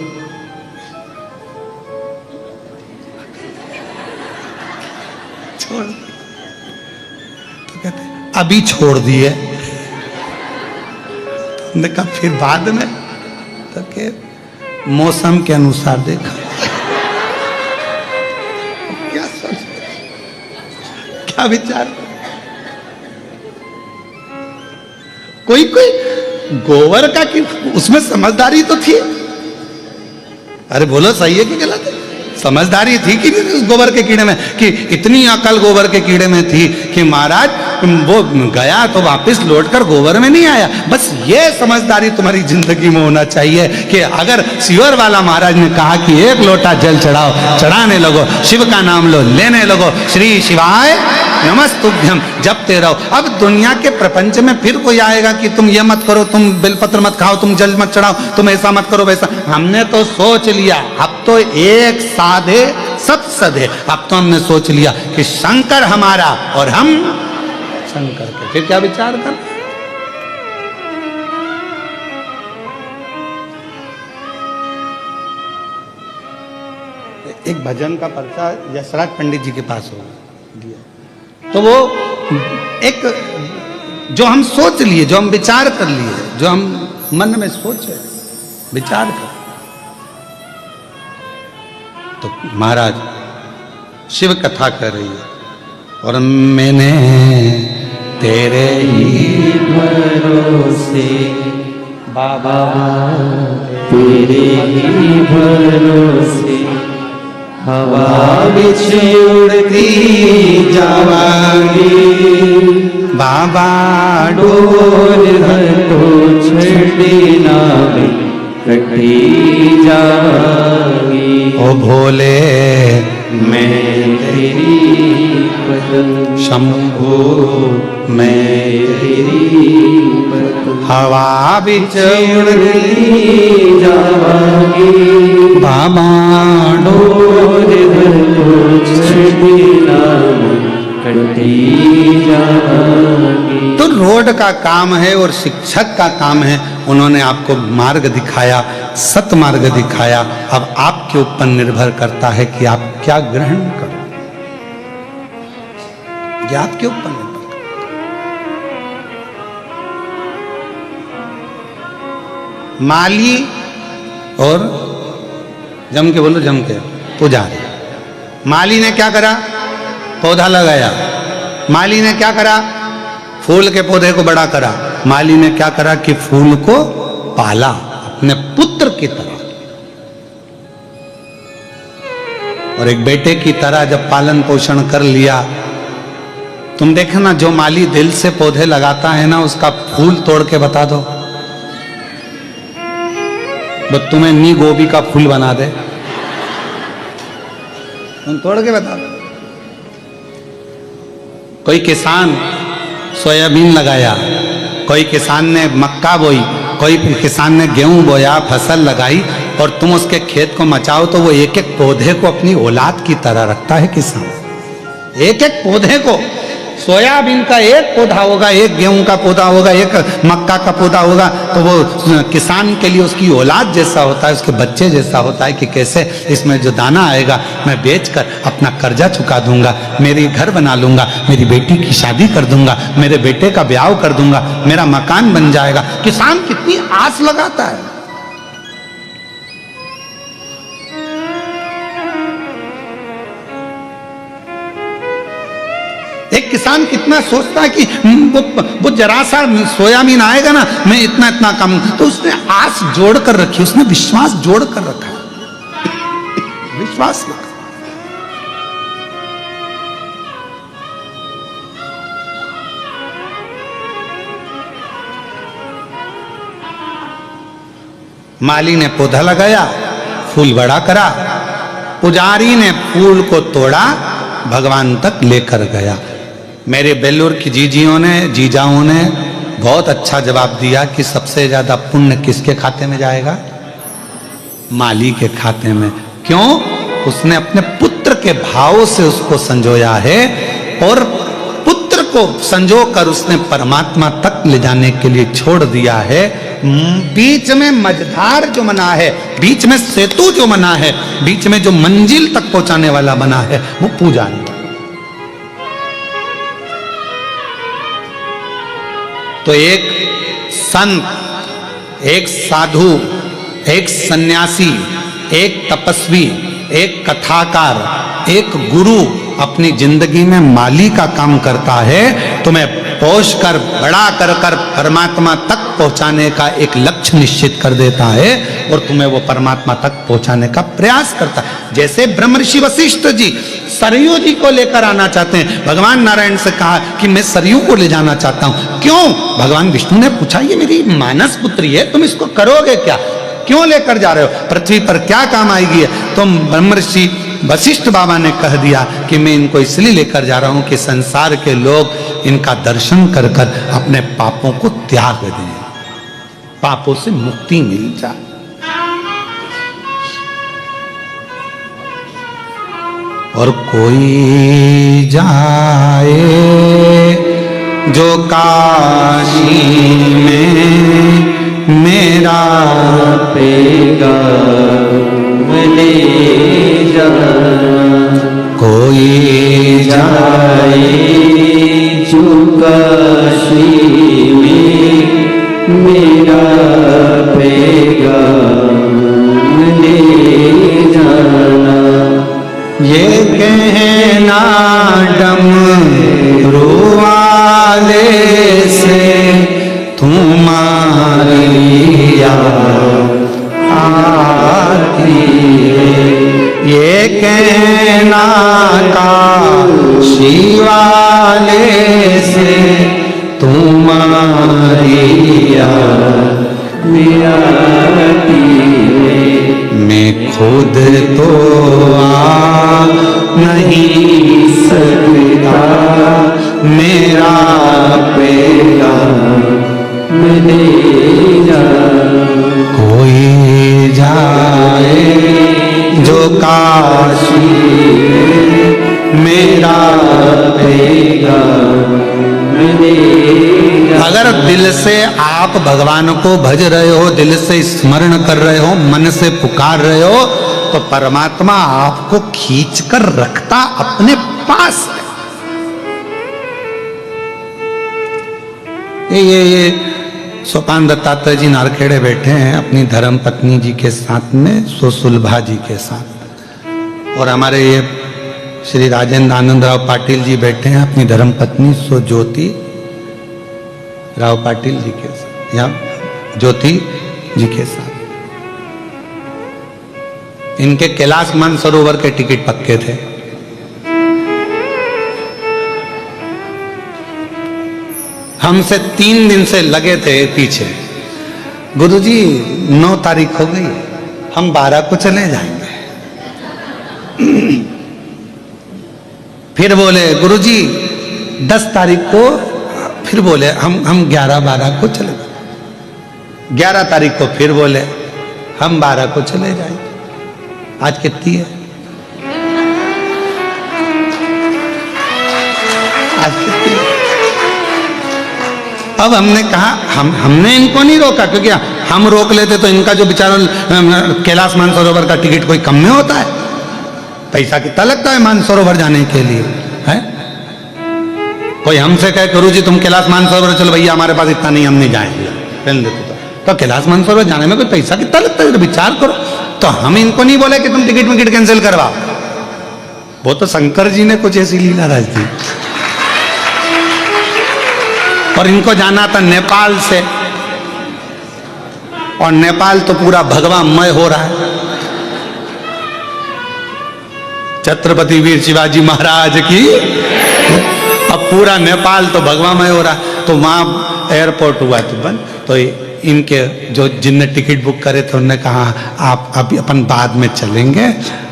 छोड़ दी तो कहते अभी छोड़ दिए। ने कहा फिर बाद में, तो के मौसम के अनुसार देखा। क्या सोच, क्या विचार, कोई गोबर का कि उसमें समझदारी तो थी। अरे बोलो सही है कि गलत है, समझदारी थी कि नहीं उस गोबर के कीड़े में, कि इतनी अकल गोबर के कीड़े में थी कि महाराज वो गया तो वापस लौटकर गोबर में नहीं आया। बस ये समझदारी तुम्हारी जिंदगी में होना चाहिए कि अगर शिवर वाला महाराज ने कहा कि 1 लोटा जल चढ़ाओ, चढ़ाने लगो, शिव का नाम लो, लेने लगो, श्री शिवाय नमस्तुभ्यम जपते रहो। अब दुनिया के प्रपंच में फिर कोई आएगा कि तुम ये मत करो, तुम बेलपत्र मत खाओ, तुम जल मत चढ़ाओ, तुम ऐसा मत करो वैसा। हमने तो सोच लिया, अब तो एक साधे सब सधे। अब तो हमने सोच लिया कि शंकर हमारा और हम शंकर के, फिर क्या विचार कर। एक भजन का पर्चा यशराज पंडित जी के पास हो दिया, तो वो एक जो हम सोच लिए, जो हम विचार कर लिए, जो हम मन में सोचे विचार कर, तो महाराज शिव कथा कर रही है और मैंने तेरे ही भरोसे बाबा, तेरे ही भरोसे हवा बिछ उड़ती जावांगी बाबा, डोर को छड़ी ना कटी जावांगी। ओ भोले मैं तेरी शंभो, मैं तेरी हवा बिच उड़ती जावांगी बाबा, डोर कटी जावांगी। तो रोड का काम है और शिक्षक का काम है, उन्होंने आपको मार्ग दिखाया, सत मार्ग दिखाया। अब आपके ऊपर निर्भर करता है कि आप क्या ग्रहण करो, ये आपके ऊपर निर्भर करता है। माली और जम के बोलो, जम के पुजारी। माली ने क्या करा, पौधा लगाया। माली ने क्या करा, फूल के पौधे को बड़ा करा। माली ने क्या करा कि फूल को पाला अपने पुत्र की तरह, और एक बेटे की तरह जब पालन पोषण कर लिया। तुम देखना, जो माली दिल से पौधे लगाता है ना, उसका फूल तोड़ के बता दो, वो तुम्हें नी गोभी का फूल बना दे, तुम तोड़ के बता दो। कोई किसान सोयाबीन लगाया, कोई किसान ने मक्का बोई, कोई किसान ने गेहूं बोया, फसल लगाई, और तुम उसके खेत को मचाओ तो वो एक एक पौधे को अपनी औलाद की तरह रखता है किसान। एक एक पौधे को सोयाबीन का एक पौधा होगा, एक गेहूं का पौधा होगा, एक मक्का का पौधा होगा, तो वो किसान के लिए उसकी औलाद जैसा होता है, उसके बच्चे जैसा होता है कि कैसे इसमें जो दाना आएगा मैं बेचकर अपना कर्जा चुका दूंगा, मेरी घर बना लूंगा, मेरी बेटी की शादी कर दूंगा, मेरे बेटे का ब्याह कर दूंगा, मेरा मकान बन जाएगा। किसान कितनी आस लगाता है। एक किसान कितना सोचता है कि वो जरा सा सोयाबीन आएगा ना, मैं इतना इतना कम, तो उसने आस जोड़ कर रखी, उसने विश्वास जोड़ कर रखा, विश्वास रखा। माली ने पौधा लगाया, फूल बड़ा करा, पुजारी ने फूल को तोड़ा, भगवान तक लेकर गया। मेरे बेल्लूर की जीजाओं ने बहुत अच्छा जवाब दिया कि सबसे ज्यादा पुण्य किसके खाते में जाएगा? माली के खाते में। क्यों? उसने अपने पुत्र के भाव से उसको संजोया है, और पुत्र को संजो कर उसने परमात्मा तक ले जाने के लिए छोड़ दिया है। बीच में मझधार जो बना है, बीच में सेतु जो बना है, बीच में जो मंजिल तक पहुंचाने वाला बना है, वो पूजा है। तो एक संत, एक साधु, एक सन्यासी, एक तपस्वी, एक कथाकार, एक गुरु अपनी जिंदगी में माली का काम करता है, तुम्हें पोष कर बड़ा कर कर परमात्मा तक पहुंचाने का एक लक्ष्य निश्चित कर देता है, और तुम्हें वो परमात्मा तक पहुंचाने का प्रयास करता है। जैसे ब्रह्मर्षि वशिष्ठ जी सरयू जी को लेकर आना चाहते हैं, भगवान नारायण से कहा कि मैं सरयू को ले जाना चाहता हूं। क्यों? भगवान विष्णु ने पूछा, ये मेरी मानस पुत्री है, तुम इसको करोगे क्या? क्यों लेकर जा रहे हो? पृथ्वी पर क्या काम आएगी? तो ब्रह्मर्षि वशिष्ठ बाबा ने कह दिया कि मैं इनको इसलिए लेकर जा रहा हूं कि संसार के लोग इनका दर्शन कर कर अपने पापों को त्याग दें, पापों से मुक्ति मिल जाए। और कोई जाए जो काशी में मेरा पेगा ले जाना, कोई जाए जो काशी में मेरा पेगा ले जाना। ये कहना डमरू वाले से तुम्हारी आती है, ये कहना काशी वाले से तुम्हारी आती है। मैं खुद तो आ नहीं सकता मेरा पेगा ले जाना। कोई जाए जो काशी मेरा पेगा ले जाना। अगर दिल से आप भगवान को भज रहे हो, दिल से स्मरण कर रहे हो, मन से पुकार रहे हो, तो परमात्मा आपको खींचकर रखता अपने पास है। ये सोपान दत्तात्रेय जी नारखेड़े बैठे हैं अपनी धर्म पत्नी जी के साथ में, सुलभा जी के साथ, और हमारे ये श्री राजेंद्र आनंद राव पाटिल जी बैठे हैं अपनी धर्म पत्नी ज्योति राव पाटिल जी के साथ, या ज्योति जी के साथ। इनके कैलाश मानसरोवर के टिकट पक्के थे। हमसे 3 दिन से लगे थे पीछे, गुरुजी 9 तारीख हो गई, हम 12 को चले जाएंगे। फिर बोले गुरुजी 10 तारीख को, फिर बोले हम 11-12 को चले जाएंगे। 11 तारीख को फिर बोले हम 12 को चले जाएंगे। आज कितनी है? आज कितनी? अब हमने कहा हमने इनको नहीं रोका, क्योंकि हम रोक लेते तो इनका जो बेचारा कैलाश मानसरोवर का टिकट कोई कम में होता है, पैसा कितना लगता है मानसरोवर जाने के लिए है। कोई हमसे कहे गुरु जी तुम कैलाश मानसरोवर चलो, भैया हमारे पास इतना नहीं, हम नहीं जाएंगे, पहन देते तो कैलाश मानसरोवर जाने में कोई पैसा कितना लगता है, तो विचार करो। तो हम इनको नहीं बोले कि तुम टिकट विकेट कैंसिल करवाओ, वो तो शंकर जी ने कुछ ऐसी लीला रच दी। और इनको जाना था नेपाल से, और नेपाल तो पूरा भगवामय हो रहा है। छत्रपति वीर शिवाजी महाराज की, अब पूरा नेपाल तो भगवामय हो रहा है। तो वहां एयरपोर्ट हुआ तो बंद, तो इनके जो जिनने टिकट बुक करे थे उन्होंने कहा आप अभी अपन बाद में चलेंगे,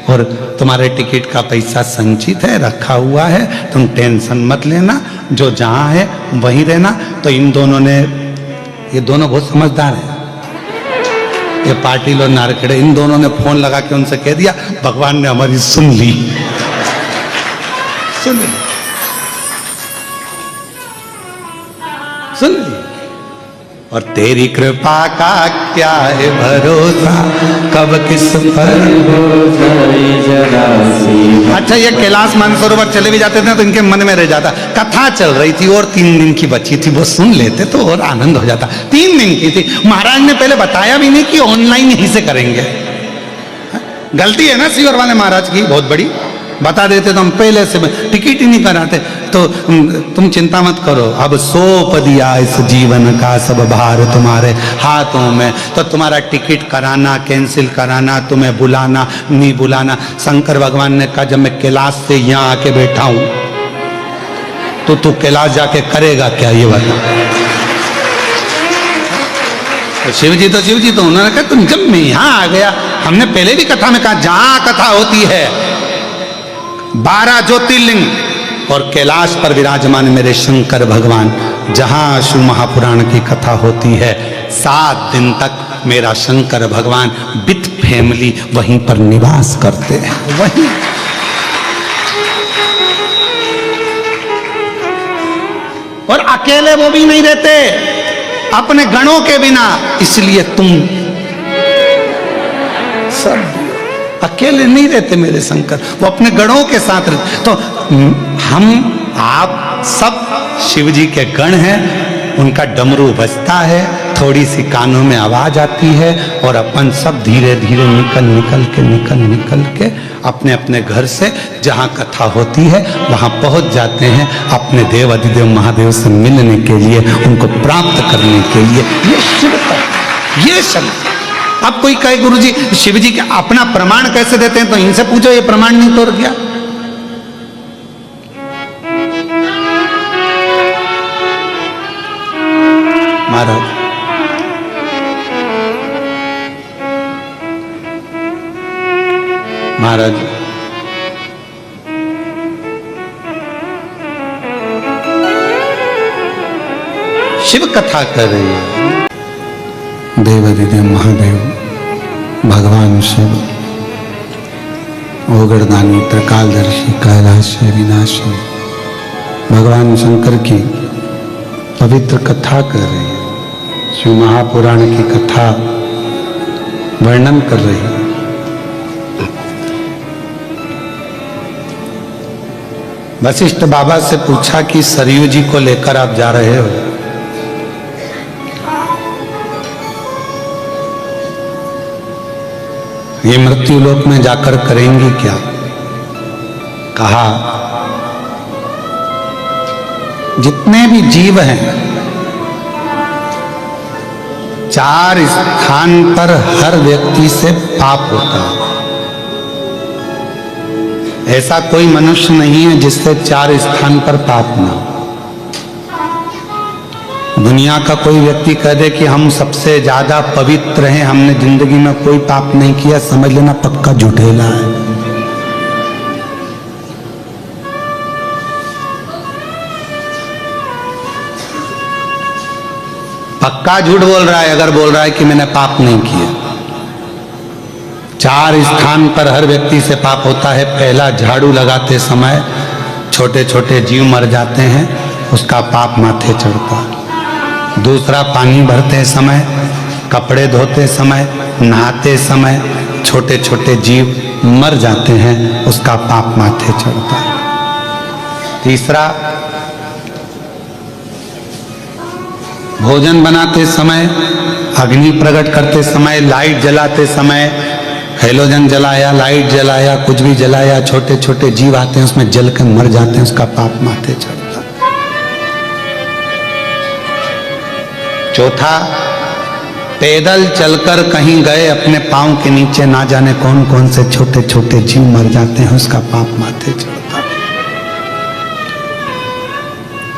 और तुम्हारे टिकट का पैसा संचित है, रखा हुआ है, तुम टेंशन मत लेना, जो जहां है वहीं रहना। तो इन दोनों ने, ये दोनों बहुत समझदार हैं, ये पाटिल और नारखेड़े, इन दोनों ने फोन लगा के उनसे कह दिया भगवान ने हमारी सुन ली, सुन ली, सुन ली। और तेरी कृपा का क्या है भरोसा, कब किस पर हो जाए जरा सी। अच्छा, ये कैलाश मानसरोवर चले भी जाते थे तो इनके मन में रह जाता, कथा चल रही थी और 3 दिन की बची थी, वो सुन लेते तो और आनंद हो जाता। 3 दिन की थी, महाराज ने पहले बताया भी नहीं कि ऑनलाइन यहीं से करेंगे। गलती है ना सीवर वाले महाराज की बहुत बड़ी, बता देते तो हम पहले से टिकट ही नहीं कराते। तो तुम चिंता मत करो, अब सौंप दिया इस जीवन का सब भार तुम्हारे हाथों में। तो तुम्हारा टिकट कराना, कैंसिल कराना, तुम्हें बुलाना, नहीं बुलाना, शंकर भगवान ने कहा जब मैं कैलाश से यहाँ आके बैठा हूं तो तू कैलाश जाके करेगा क्या, ये बता। तो शिव जी तो उन्होंने कहा तुम जब मैं यहाँ आ गया, हमने पहले भी कथा में कहा जहां कथा होती है 12 ज्योतिर्लिंग और कैलाश पर विराजमान मेरे शंकर भगवान, जहां शिव महापुराण की कथा होती है 7 दिन तक मेरा शंकर भगवान विथ फैमिली वहीं पर निवास करते हैं, वहीं। और अकेले वो भी नहीं रहते, अपने गणों के बिना, इसलिए तुम सब अकेले नहीं रहते मेरे शंकर, वो अपने गणों के साथ रहते। तो हम आप सब शिव जी के गण हैं, उनका डमरू बजता है, थोड़ी सी कानों में आवाज आती है, और अपन सब धीरे धीरे निकल के अपने अपने घर से जहाँ कथा होती है वहाँ पहुँच जाते हैं, अपने देव अधिदेव महादेव से मिलने के लिए, उनको प्राप्त करने के लिए। ये शिव का, ये शब्द। अब कोई कहे गुरुजी शिव जी के अपना प्रमाण कैसे देते हैं, तो इनसे पूछो, ये प्रमाण नहीं तोड़ दिया। महाराज महाराज शिव कथा कर रही है, देव अधिदेव महादेव भगवान शिव ओगरदानी त्रिकालदर्शी कैलाश विनाशी भगवान शंकर की पवित्र कथा कर रही है, शिव महापुराण की कथा वर्णन कर रही है। वशिष्ठ बाबा से पूछा कि सरयू जी को लेकर आप जा रहे हो, ये मृत्यु लोक में जाकर करेंगी क्या? कहा जितने भी जीव हैं 4 स्थान पर हर व्यक्ति से पाप होता है। ऐसा कोई मनुष्य नहीं है जिससे 4 स्थान पर पाप ना हो। दुनिया का कोई व्यक्ति कह दे कि हम सबसे ज्यादा पवित्र हैं, हमने जिंदगी में कोई पाप नहीं किया, समझ लेना पक्का झूठेला है। पक्का झूठ बोल रहा है अगर बोल रहा है कि मैंने पाप नहीं किया। 4 स्थान पर हर व्यक्ति से पाप होता है। पहला, झाड़ू लगाते समय छोटे छोटे जीव मर जाते हैं, उसका पाप माथे चढ़ता है। दूसरा, पानी भरते समय, कपड़े धोते समय, नहाते समय छोटे छोटे जीव मर जाते हैं, उसका पाप माथे चढ़ता है। तीसरा, भोजन बनाते समय, अग्नि प्रकट करते समय, लाइट जलाते समय, हेलोजन जलाया, लाइट जलाया, कुछ भी जलाया, छोटे छोटे जीव आते हैं उसमें जल कर मर जाते हैं, उसका पाप माथे चढ़ता। चौथा, पैदल चलकर कहीं गए, अपने पांव के नीचे ना जाने कौन कौन से छोटे छोटे जीव मर जाते हैं, उसका पाप माथे चढ़ता।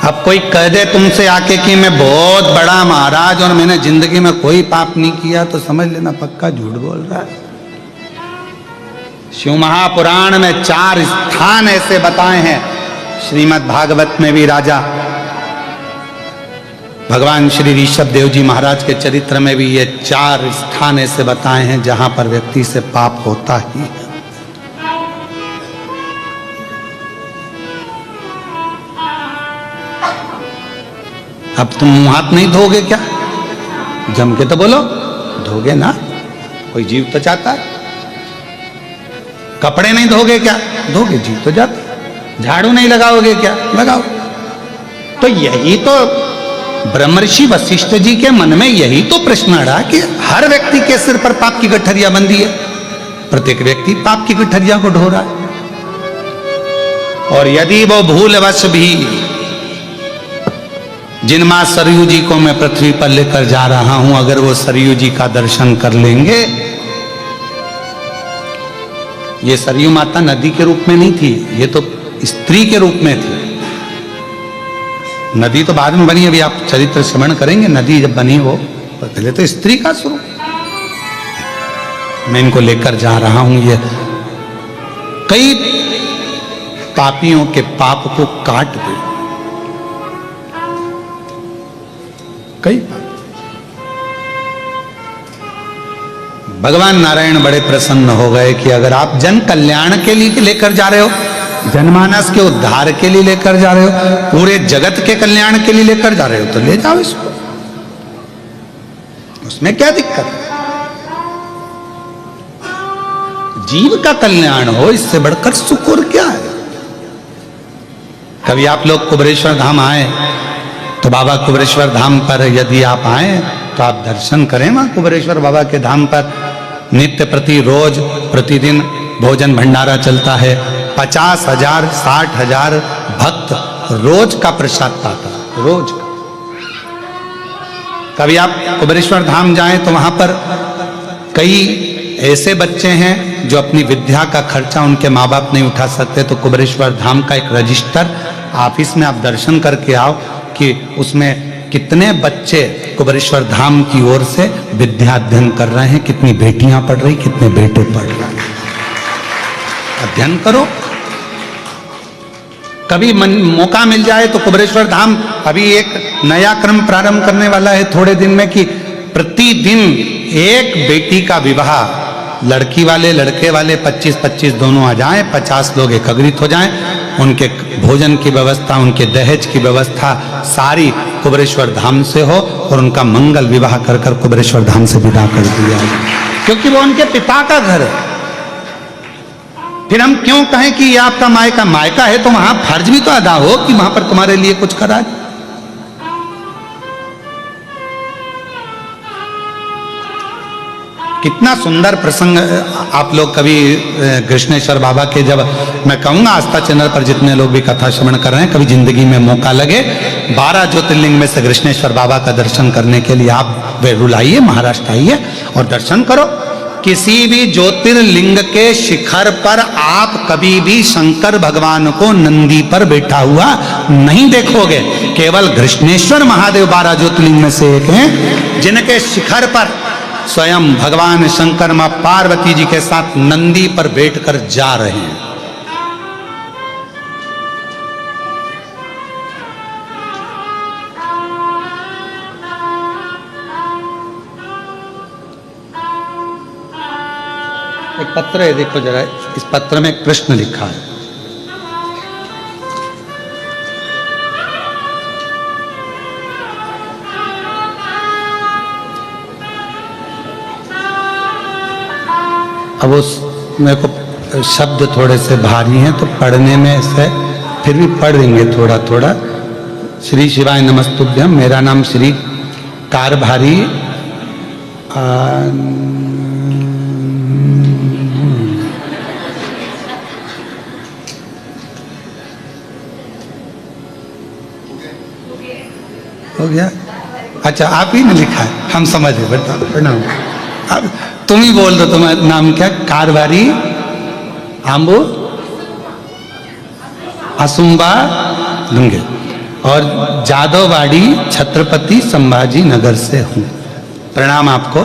अब कोई कह दे तुमसे आके कि मैं बहुत बड़ा महाराज और मैंने जिंदगी में कोई पाप नहीं किया, तो समझ लेना पक्का झूठ बोल रहा है। शिव महापुराण में 4 स्थान ऐसे बताए हैं, श्रीमद् भागवत में भी राजा भगवान श्री ऋषभ देव जी महाराज के चरित्र में भी ये 4 स्थान ऐसे बताए हैं जहां पर व्यक्ति से पाप होता ही है। अब तुम मुंह हाथ नहीं धोगे क्या? जम के तो बोलो, धोगे ना, कोई जीव तो चाहता है। कपड़े नहीं धोगे क्या? धोगे, जीव तो जाता। झाड़ू नहीं लगाओगे क्या? लगाओ। तो यही तो ब्रह्मर्षि वशिष्ठ जी के मन में यही तो प्रश्न अड़ा कि हर व्यक्ति के सिर पर पाप की गठरिया बंधी है, प्रत्येक व्यक्ति पाप की गठरिया को ढो रहा है। और यदि वो भूलवश भी, जिन मां सरयू जी को मैं पृथ्वी पर लेकर जा रहा हूं, अगर वो सरयू जी का दर्शन कर लेंगे, ये सरयू माता नदी के रूप में नहीं थी, ये तो स्त्री के रूप में थी। नदी तो बाद में बनी, अभी आप चरित्र श्रवण करेंगे, नदी जब बनी वो पहले तो स्त्री का स्वरूप। मैं इनको लेकर जा रहा हूं, ये कई पापियों के पाप को काट दे, कई पाप। भगवान नारायण बड़े प्रसन्न हो गए कि अगर आप जन कल्याण के लिए लेकर जा रहे हो, जनमानस के उद्धार के लिए लेकर जा रहे हो, पूरे जगत के कल्याण के लिए लेकर जा रहे हो, तो ले जाओ इसको, उसमें क्या दिक्कत है? जीव का कल्याण हो, इससे बढ़कर सुख और क्या है? कभी आप लोग कुबेरेश्वर धाम आए तो बाबा कुबेरेश्वर धाम पर यदि आप आए तो आप दर्शन करें वहां कुबेरेश्वर बाबा के धाम पर। नित्य प्रति रोज प्रतिदिन भोजन भंडारा चलता है। 50,000 60,000 भक्त रोज का प्रसाद पाता, रोज का। कभी आप कुबेरेश्वर धाम जाएं तो वहां पर कई ऐसे बच्चे हैं जो अपनी विद्या का खर्चा उनके माँ बाप नहीं उठा सकते, तो कुबेरेश्वर धाम का एक रजिस्टर ऑफिस में आप दर्शन करके आओ कि उसमें कितने बच्चे कुबेरेश्वर धाम की ओर से विद्या अध्ययन कर रहे हैं, कितनी बेटियां पढ़ रही, कितने बेटे पढ़ रहे हैं। अध्ययन करो। कभी मौका मिल जाए तो कुबेरेश्वर धाम अभी एक नया क्रम प्रारंभ करने वाला है थोड़े दिन में कि प्रतिदिन एक बेटी का विवाह, लड़की वाले लड़के वाले 25-25 दोनों आ जाएं, 50 लोग एकत्रित हो जाएं, उनके भोजन की व्यवस्था, उनके दहेज की व्यवस्था सारी कुबेरेश्वर धाम से हो और उनका मंगल विवाह कर कर कुबेरेश्वर धाम से विदा कर दिया है, क्योंकि वो उनके पिता का घर है। फिर हम क्यों कहें कि ये आपका मायका? मायका है तो वहां फर्ज भी तो अदा हो कि वहां पर तुम्हारे लिए कुछ करा। कितना सुंदर प्रसंग। आप लोग कभी कृष्णेश्वर बाबा के, जब मैं कहूंगा आस्था चैनल पर जितने लोग भी कथा श्रवण कर रहे हैं, कभी जिंदगी में मौका लगे 12 ज्योतिर्लिंग में से कृष्णेश्वर बाबा का दर्शन करने के लिए आप वेरुल आइए, महाराष्ट्र आइए और दर्शन करो। किसी भी ज्योतिर्लिंग के शिखर पर आप कभी भी शंकर भगवान को नंदी पर बैठा हुआ नहीं देखोगे। केवल कृष्णेश्वर महादेव 12 ज्योतिर्लिंग में से एक हैं जिनके शिखर पर स्वयं भगवान शंकर मां पार्वती जी के साथ नंदी पर बैठकर जा रहे हैं। एक पत्र है, देखो जरा, इस पत्र में कृष्ण लिखा है। अब उस मेरे को शब्द थोड़े से भारी हैं तो पढ़ने में से फिर भी पढ़ देंगे थोड़ा थोड़ा। श्री शिवाय नमस्तुभ्यम। मेरा नाम श्री कारभारी हो गया। अच्छा आप ही ने लिखा है, हम समझ गए। बेटा प्रणाम। अब तुम ही बोल दो, तुम्हारा नाम क्या? कारभारी आम्बो असुम्बा लुंगे और जादववाड़ी छत्रपति संभाजी नगर से हूं। प्रणाम आपको।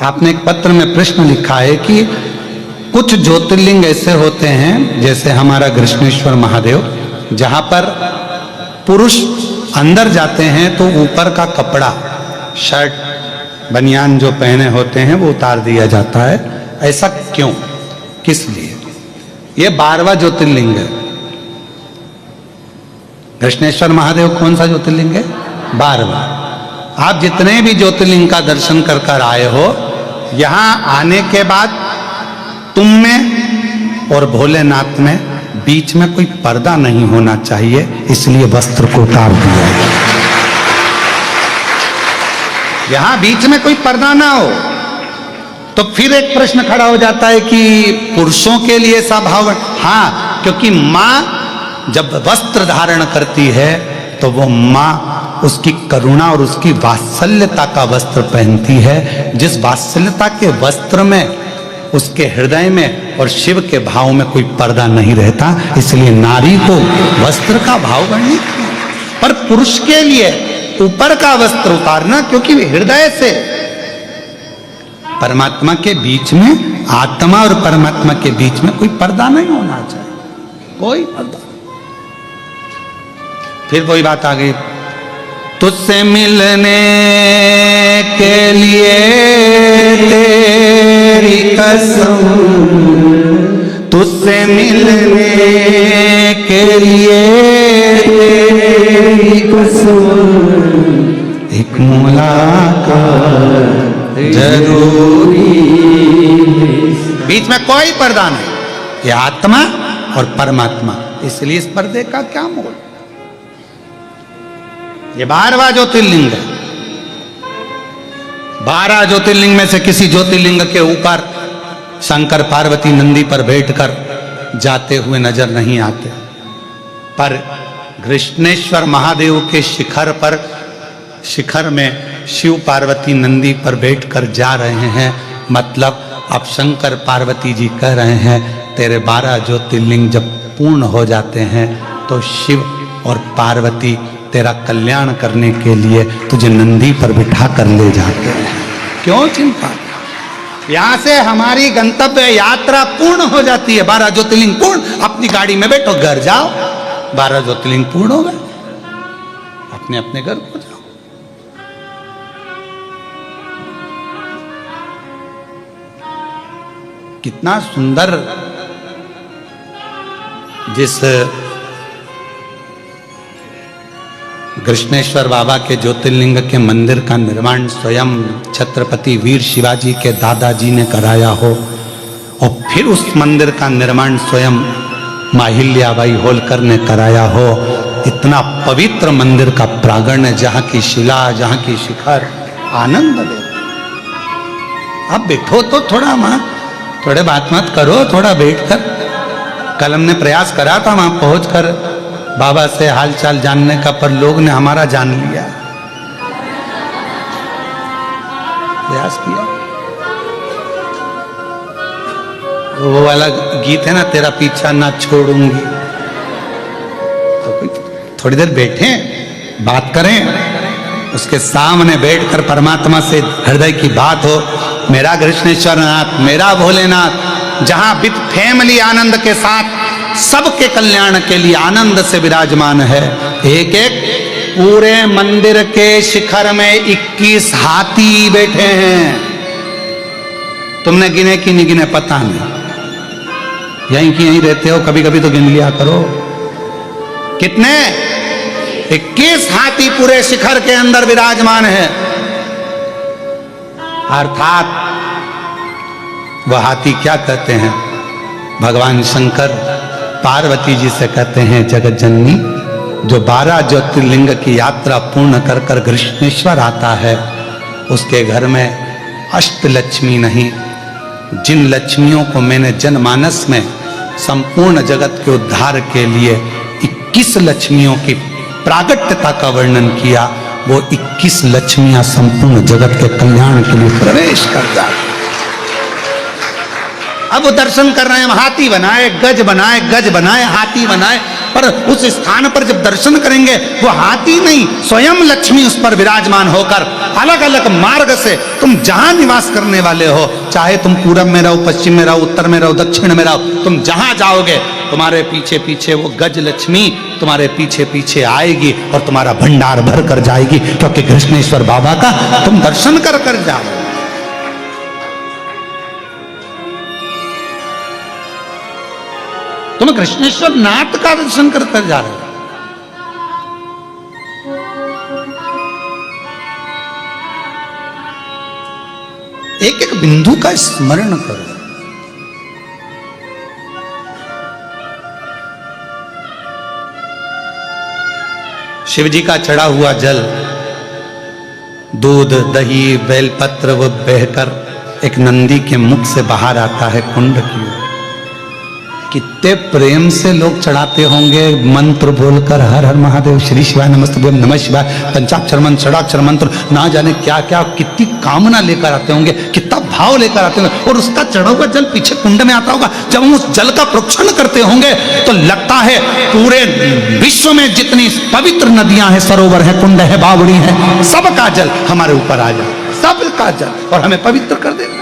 आपने एक पत्र में प्रश्न लिखा है कि कुछ ज्योतिर्लिंग ऐसे होते हैं जैसे हमारा कृष्णेश्वर महादेव, जहां पर पुरुष अंदर जाते हैं तो ऊपर का कपड़ा, शर्ट बनियान जो पहने होते हैं वो उतार दिया जाता है। ऐसा क्यों, किस लिए? ये 12वां ज्योतिर्लिंग है। कृष्णेश्वर महादेव कौन सा ज्योतिर्लिंग है? 12वां। आप जितने भी ज्योतिर्लिंग का दर्शन कर कर आए हो, यहां आने के बाद तुम में और भोलेनाथ में बीच में कोई पर्दा नहीं होना चाहिए, इसलिए वस्त्र को उतार दिया है। यहां बीच में कोई पर्दा ना हो। तो फिर एक प्रश्न खड़ा हो जाता है कि पुरुषों के लिए ऐसा भाव? हाँ, क्योंकि मां जब वस्त्र धारण करती है तो वो मां उसकी करुणा और उसकी वात्सल्यता का वस्त्र पहनती है। जिस वात्सल्यता के वस्त्र में उसके हृदय में और शिव के भाव में कोई पर्दा नहीं रहता, इसलिए नारी को वस्त्र का भाव वर्णित किया। पर पुरुष के लिए ऊपर का वस्त्र उतारना, क्योंकि हृदय से परमात्मा के बीच में, आत्मा और परमात्मा के बीच में कोई पर्दा नहीं होना चाहिए, कोई पर्दा। फिर वही बात आ गई, तुझसे मिलने के लिए तेरी कसम, तुझसे मिलने के लिए तेरी कसम, एक मुलाकात जरूरी। बीच में कोई पर्दा नहीं, ये आत्मा और परमात्मा, इसलिए इस पर्दे का क्या मोल? ये 12वां ज्योतिर्लिंग है। 12 ज्योतिर्लिंग में से किसी ज्योतिर्लिंग के ऊपर शंकर पार्वती नंदी पर बैठकर जाते हुए नजर नहीं आते, पर कृष्णेश्वर महादेव के शिखर पर, शिखर में शिव पार्वती नंदी पर बैठकर जा रहे हैं। मतलब अब शंकर पार्वती जी कह रहे हैं तेरे 12 ज्योतिर्लिंग जब पूर्ण हो जाते हैं तो शिव और पार्वती तेरा कल्याण करने के लिए तुझे नंदी पर बिठा कर ले जाते हैं। क्यों चिंता? यहां से हमारी गंतव्य यात्रा पूर्ण हो जाती है। 12 ज्योतिर्लिंग पूर्ण, अपनी गाड़ी में बैठो, घर जाओ। 12 ज्योतिर्लिंग पूर्ण हो गए, अपने अपने घर को जाओ। कितना सुंदर जिस कृष्णेश्वर बाबा के ज्योतिर्लिंग के मंदिर का निर्माण स्वयं छत्रपति वीर शिवाजी के दादाजी ने कराया हो, और फिर उस मंदिर का निर्माण स्वयं माहिल्याबाई होलकर ने कराया हो। इतना पवित्र मंदिर का प्रांगण, जहां की शिला, जहां की शिखर आनंद दे। अब बैठो तो थोड़ा, वहां थोड़े बात मत करो, थोड़ा बैठकर। कल हमने प्रयास करा था वहां पहुंचकर बाबा से हालचाल जानने का, पर लोग ने हमारा जान लिया। प्रयास किया, वो वाला गीत है ना, तेरा पीछा ना छोड़ूंगी। तो थोड़ी देर बैठे, बात करें, उसके सामने बैठकर परमात्मा से हृदय की बात हो। मेरा कृष्णेश्वर नाथ, मेरा भोलेनाथ, जहां विद फैमिली आनंद के साथ सबके कल्याण के लिए आनंद से विराजमान है। एक एक पूरे मंदिर के शिखर में 21 हाथी बैठे हैं। तुमने गिने कि नहीं गिने पता नहीं, यहीं की यहीं रहते हो, कभी कभी तो गिन लिया करो। कितने? 21 हाथी पूरे शिखर के अंदर विराजमान है। अर्थात वह हाथी क्या कहते हैं? भगवान शंकर पार्वती जी से कहते हैं, जगत जननी, जो 12 ज्योतिर्लिंग की यात्रा पूर्ण कर कर कृष्णेश्वर आता है, उसके घर में अष्टलक्ष्मी नहीं, जिन लक्ष्मियों को मैंने जनमानस में संपूर्ण जगत के उद्धार के लिए 21 लक्ष्मियों की प्रागट्यता का वर्णन किया, वो 21 लक्ष्मियां संपूर्ण जगत के कल्याण के लिए प्रवेश कर जाती। अब वो दर्शन कर रहे हैं, हाथी बनाए, गज बनाए, गज बनाए, हाथी बनाए, पर उस स्थान पर जब दर्शन करेंगे वो हाथी नहीं, स्वयं लक्ष्मी उस पर विराजमान होकर अलग अलग मार्ग से तुम जहां निवास करने वाले हो, चाहे तुम पूरब में रहो, पश्चिम में रहो, उत्तर में रहो, दक्षिण में रहो, तुम जहां जाओगे तुम्हारे पीछे पीछे वो गज लक्ष्मी तुम्हारे पीछे पीछे आएगी और तुम्हारा भंडार भर कर जाएगी, क्योंकि कृष्णेश्वर बाबा का तुम दर्शन कर कर जाओ। तुम कृष्णेश्वर नाथ का दर्शन कर कर जा रहे हो। एक एक बिंदु का स्मरण करो। शिव जी का चढ़ा हुआ जल, दूध, दही, बेलपत्र वो बहकर एक नंदी के मुख से बाहर आता है कुंड की ओर। कितने प्रेम से लोग चढ़ाते होंगे, मंत्र बोलकर हर हर महादेव, श्री शिवाय नमस्तुभ्यम, नमः शिवाय, पंचाक्षर मंत्र, षडाक्षर मंत्र, ना जाने क्या क्या, कितनी कामना लेकर आते होंगे, कितना भाव लेकर आते होंगे, और उसका चढ़ा हुआ जल पीछे कुंड में आता होगा। जब हम उस जल का प्रोक्षण करते होंगे तो लगता है पूरे विश्व में जितनी पवित्र नदियां हैं, सरोवर है, कुंड है, बावड़ी है, सबका जल हमारे ऊपर आ जाए, सबका जल, और हमें पवित्र कर देना।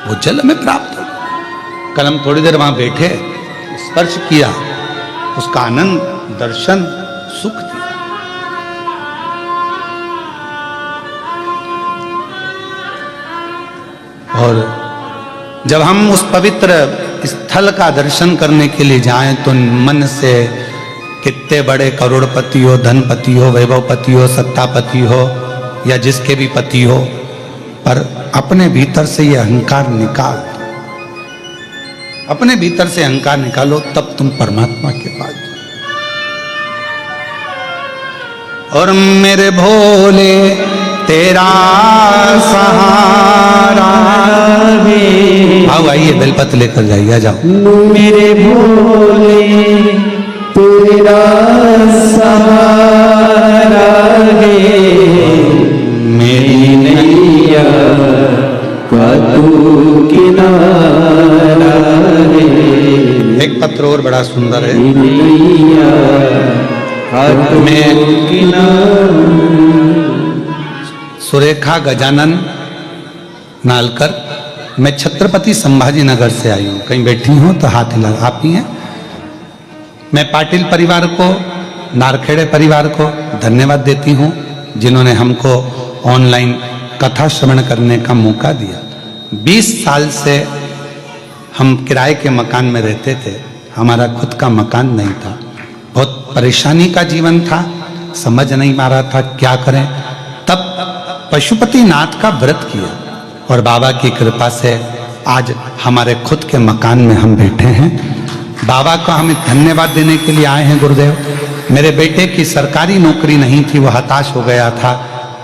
वो जल हमें प्राप्त हो। कल हम थोड़ी देर वहां बैठे, स्पर्श किया, उसका आनंद, दर्शन, सुख दिया। और जब हम उस पवित्र स्थल का दर्शन करने के लिए जाएं तो मन से कितने बड़े करोड़पति हो, धनपति हो, वैभवपति हो, सत्तापति हो, या जिसके भी पति हो, पर अपने भीतर से ये अहंकार निकाल, अपने भीतर से अहंकार निकालो, तब तुम परमात्मा के पास जाओ। और मेरे भोले तेरा सहारा है। आओ आइए, बेलपत्र लेकर जाइए, आ जाओ। मेरे भोले तेरा सहारा है, मेरी नैया का तू किनारा है। एक पत्र और बड़ा सुंदर है। नैया का तू किनारा। सुरेखा गजानन नालकर, मैं छत्रपति संभाजी नगर से आई हूँ। कहीं बैठी हूँ तो हाथ हिला, आप ही हैं। मैं पाटिल परिवार को, नारखेड़े परिवार को धन्यवाद देती हूँ, जिन्होंने हमको ऑनलाइन कथा श्रवण करने का मौका दिया। 20 साल से हम किराए के मकान में रहते थे, हमारा खुद का मकान नहीं था, बहुत परेशानी का जीवन था, समझ नहीं पा रहा था क्या करें। तब पशुपति नाथ का व्रत किया और बाबा की कृपा से आज हमारे खुद के मकान में हम बैठे हैं। बाबा को हमें धन्यवाद देने के लिए आए हैं। गुरुदेव, मेरे बेटे की सरकारी नौकरी नहीं थी, वो हताश हो गया था,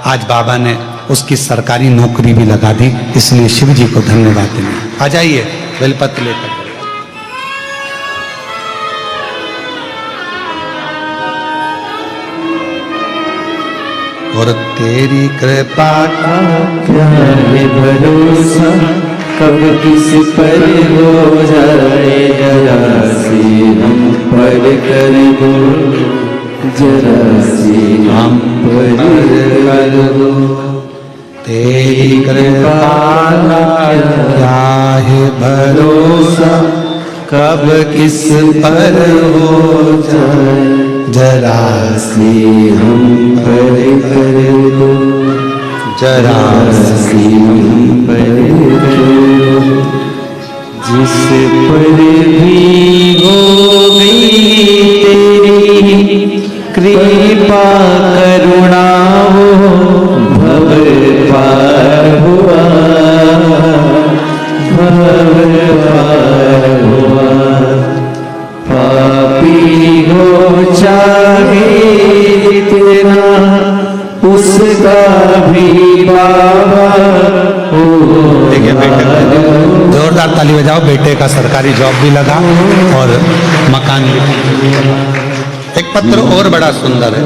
आज बाबा ने उसकी सरकारी नौकरी भी लगा दी, इसलिए शिव जी को धन्यवाद देंगे। आ जाइए, बेलपत्र लेकर। और तेरी कृपा का क्या है भरोसा, कब किस पर हो जाए, जरा सी हम पर कर दो, जरा सी हम पर कर दो। तेरी कृपा का क्या है भरोसा, कब किस पर हो जाए, जरा सी हम पर कर दो, जरा सी हम पर कर दो। जिस पर भी हो गई तेरी कृपा करुणा, वो भव पार हुआ बेटे का सरकारी जॉब भी लगा और मकान भी। एक पत्र और बड़ा सुंदर है।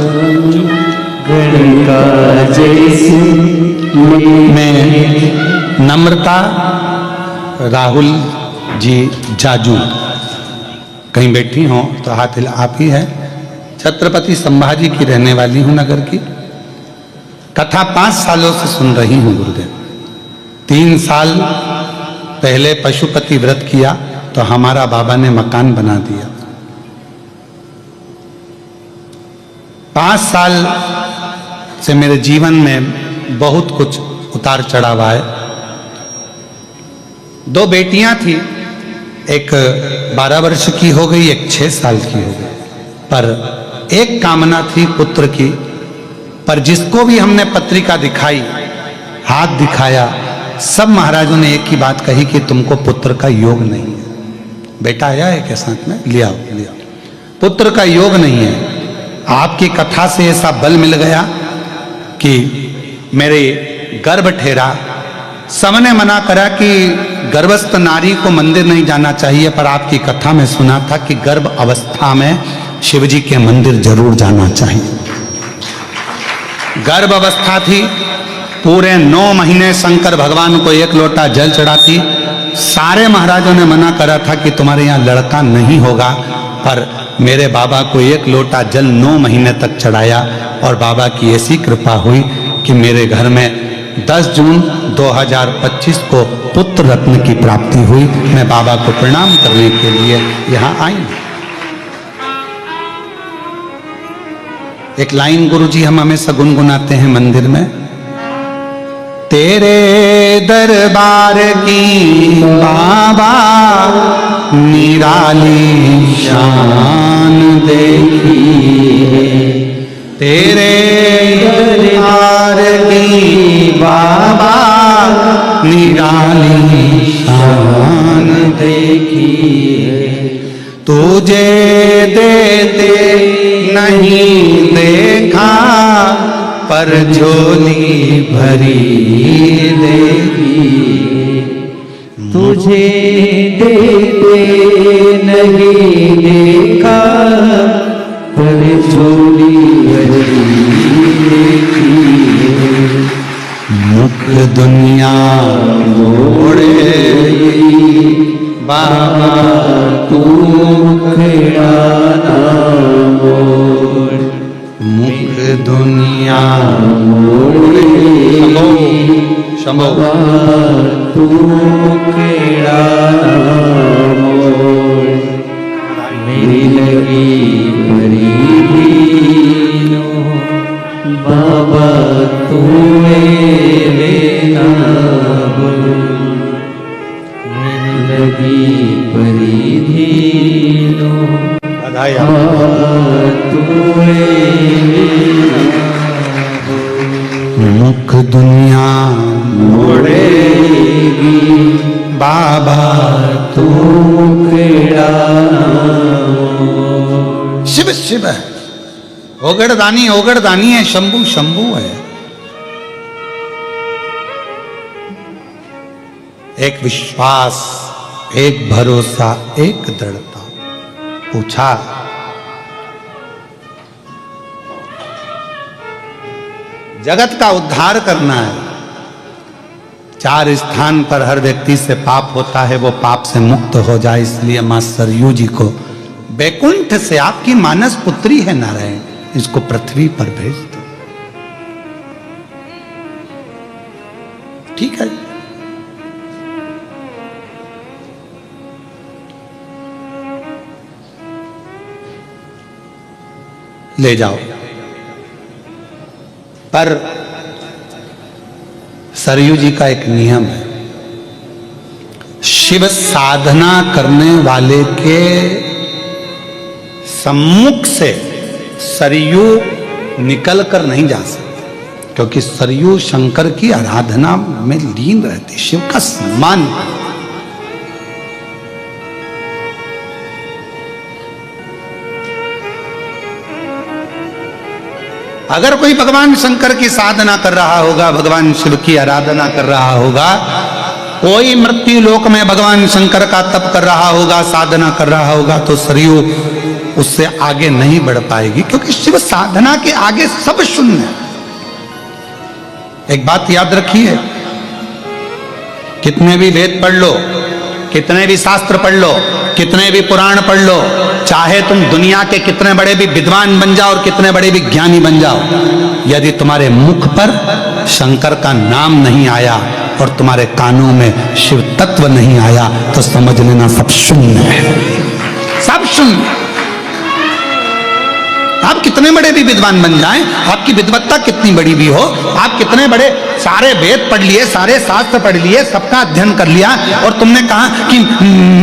मैं नम्रता राहुल जी जाजू कहीं बैठी हो तो हाथ हिला, आप ही है। छत्रपति संभाजी की रहने वाली हूं, नगर की। कथा 5 सालों से सुन रही हूं गुरुदेव। 3 साल पहले पशुपति व्रत किया तो हमारा बाबा ने मकान बना दिया। 5 साल से मेरे जीवन में बहुत कुछ उतार चढ़ाव आए। 2 बेटियां थी, एक 12 वर्ष की हो गई, एक 6 साल की हो गई, पर एक कामना थी पुत्र की। पर जिसको भी हमने पत्रिका दिखाई, हाथ दिखाया, सब महाराजों ने एक ही बात कही कि तुमको पुत्र का योग नहीं है। बेटा आया है क्या साथ में? लिया लिया, पुत्र का योग नहीं है। आपकी कथा से ऐसा बल मिल गया कि मेरे गर्भ ठहरा। सबने मना करा कि गर्भस्थ नारी को मंदिर नहीं जाना चाहिए, पर आपकी कथा में सुना था कि गर्भ अवस्था में शिवजी के मंदिर जरूर जाना चाहिए। गर्भ अवस्था थी, पूरे 9 महीने शंकर भगवान को 1 लोटा जल चढ़ाती। सारे महाराजों ने मना करा था कि तुम्हारे यहाँ लड़का नहीं होगा, पर मेरे बाबा को 1 लोटा जल 9 महीने तक चढ़ाया और बाबा की ऐसी कृपा हुई कि मेरे घर में 10 जून 2025 को पुत्र रत्न की प्राप्ति हुई। मैं बाबा को प्रणाम करने के लिए यहाँ आई। एक लाइन गुरुजी हम हमेशा गुनगुनाते हैं मंदिर में, तेरे दरबार की बाबा निराली शान देखी, तेरे दरबार की बाबा निराली शान देखी, तुझे देते नहीं देखा पर झोली भरी देखी, तुझे देते नहीं देखा पर झोली भरी देखी, मुख दुनिया मोड़े बाबा तू मुखड़ा ना मोड़, मुख दुनिया मोड़े शंभो तू मुखड़ा ना मोड़, मेरी लगी परी दीनो बाबा तू मेरे ना बोल, लगी परिधीनो बधाई। मुख दुनिया मोड़ेगी बाबा तू मुखड़ा शिव शिव है, ओगड़ दानी है, शंभु शंभु है। एक विश्वास, एक भरोसा, एक दृढ़ता। पूछा जगत का उद्धार करना है, 4 स्थान पर हर व्यक्ति से पाप होता है, वो पाप से मुक्त हो जाए, इसलिए मां सरयू जी को बैकुंठ से, आपकी मानस पुत्री है नारायण, इसको पृथ्वी पर भेज दो। ठीक है, ले जाओ। पर सरयू जी का एक नियम है, शिव साधना करने वाले के सम्मुख से सरयू निकल कर नहीं जा सकते, क्योंकि सरयू शंकर की आराधना में लीन रहती, शिव का सम्मान। अगर कोई भगवान शंकर की साधना कर रहा होगा, भगवान शिव की आराधना कर रहा होगा, कोई मृत्यु लोक में भगवान शंकर का तप कर रहा होगा, साधना कर रहा होगा, तो सरयू उससे आगे नहीं बढ़ पाएगी, क्योंकि शिव साधना के आगे सब शून्य है। एक बात याद रखिए, कितने भी वेद पढ़ लो, कितने भी शास्त्र पढ़ लो, कितने भी पुराण पढ़ लो, चाहे तुम दुनिया के कितने बड़े भी विद्वान बन जाओ और कितने बड़े भी ज्ञानी बन जाओ, यदि तुम्हारे मुख पर शंकर का नाम नहीं आया और तुम्हारे कानों में शिव तत्व नहीं आया, तो समझ लेना सब शून्य है, सब शून्य। आप कितने बड़े भी विद्वान बन जाएं, आपकी विद्वत्ता कितनी बड़ी भी हो, आप कितने बड़े सारे वेद पढ़ लिए, सारे शास्त्र पढ़ लिए, सबका अध्ययन कर लिया, और तुमने कहा कि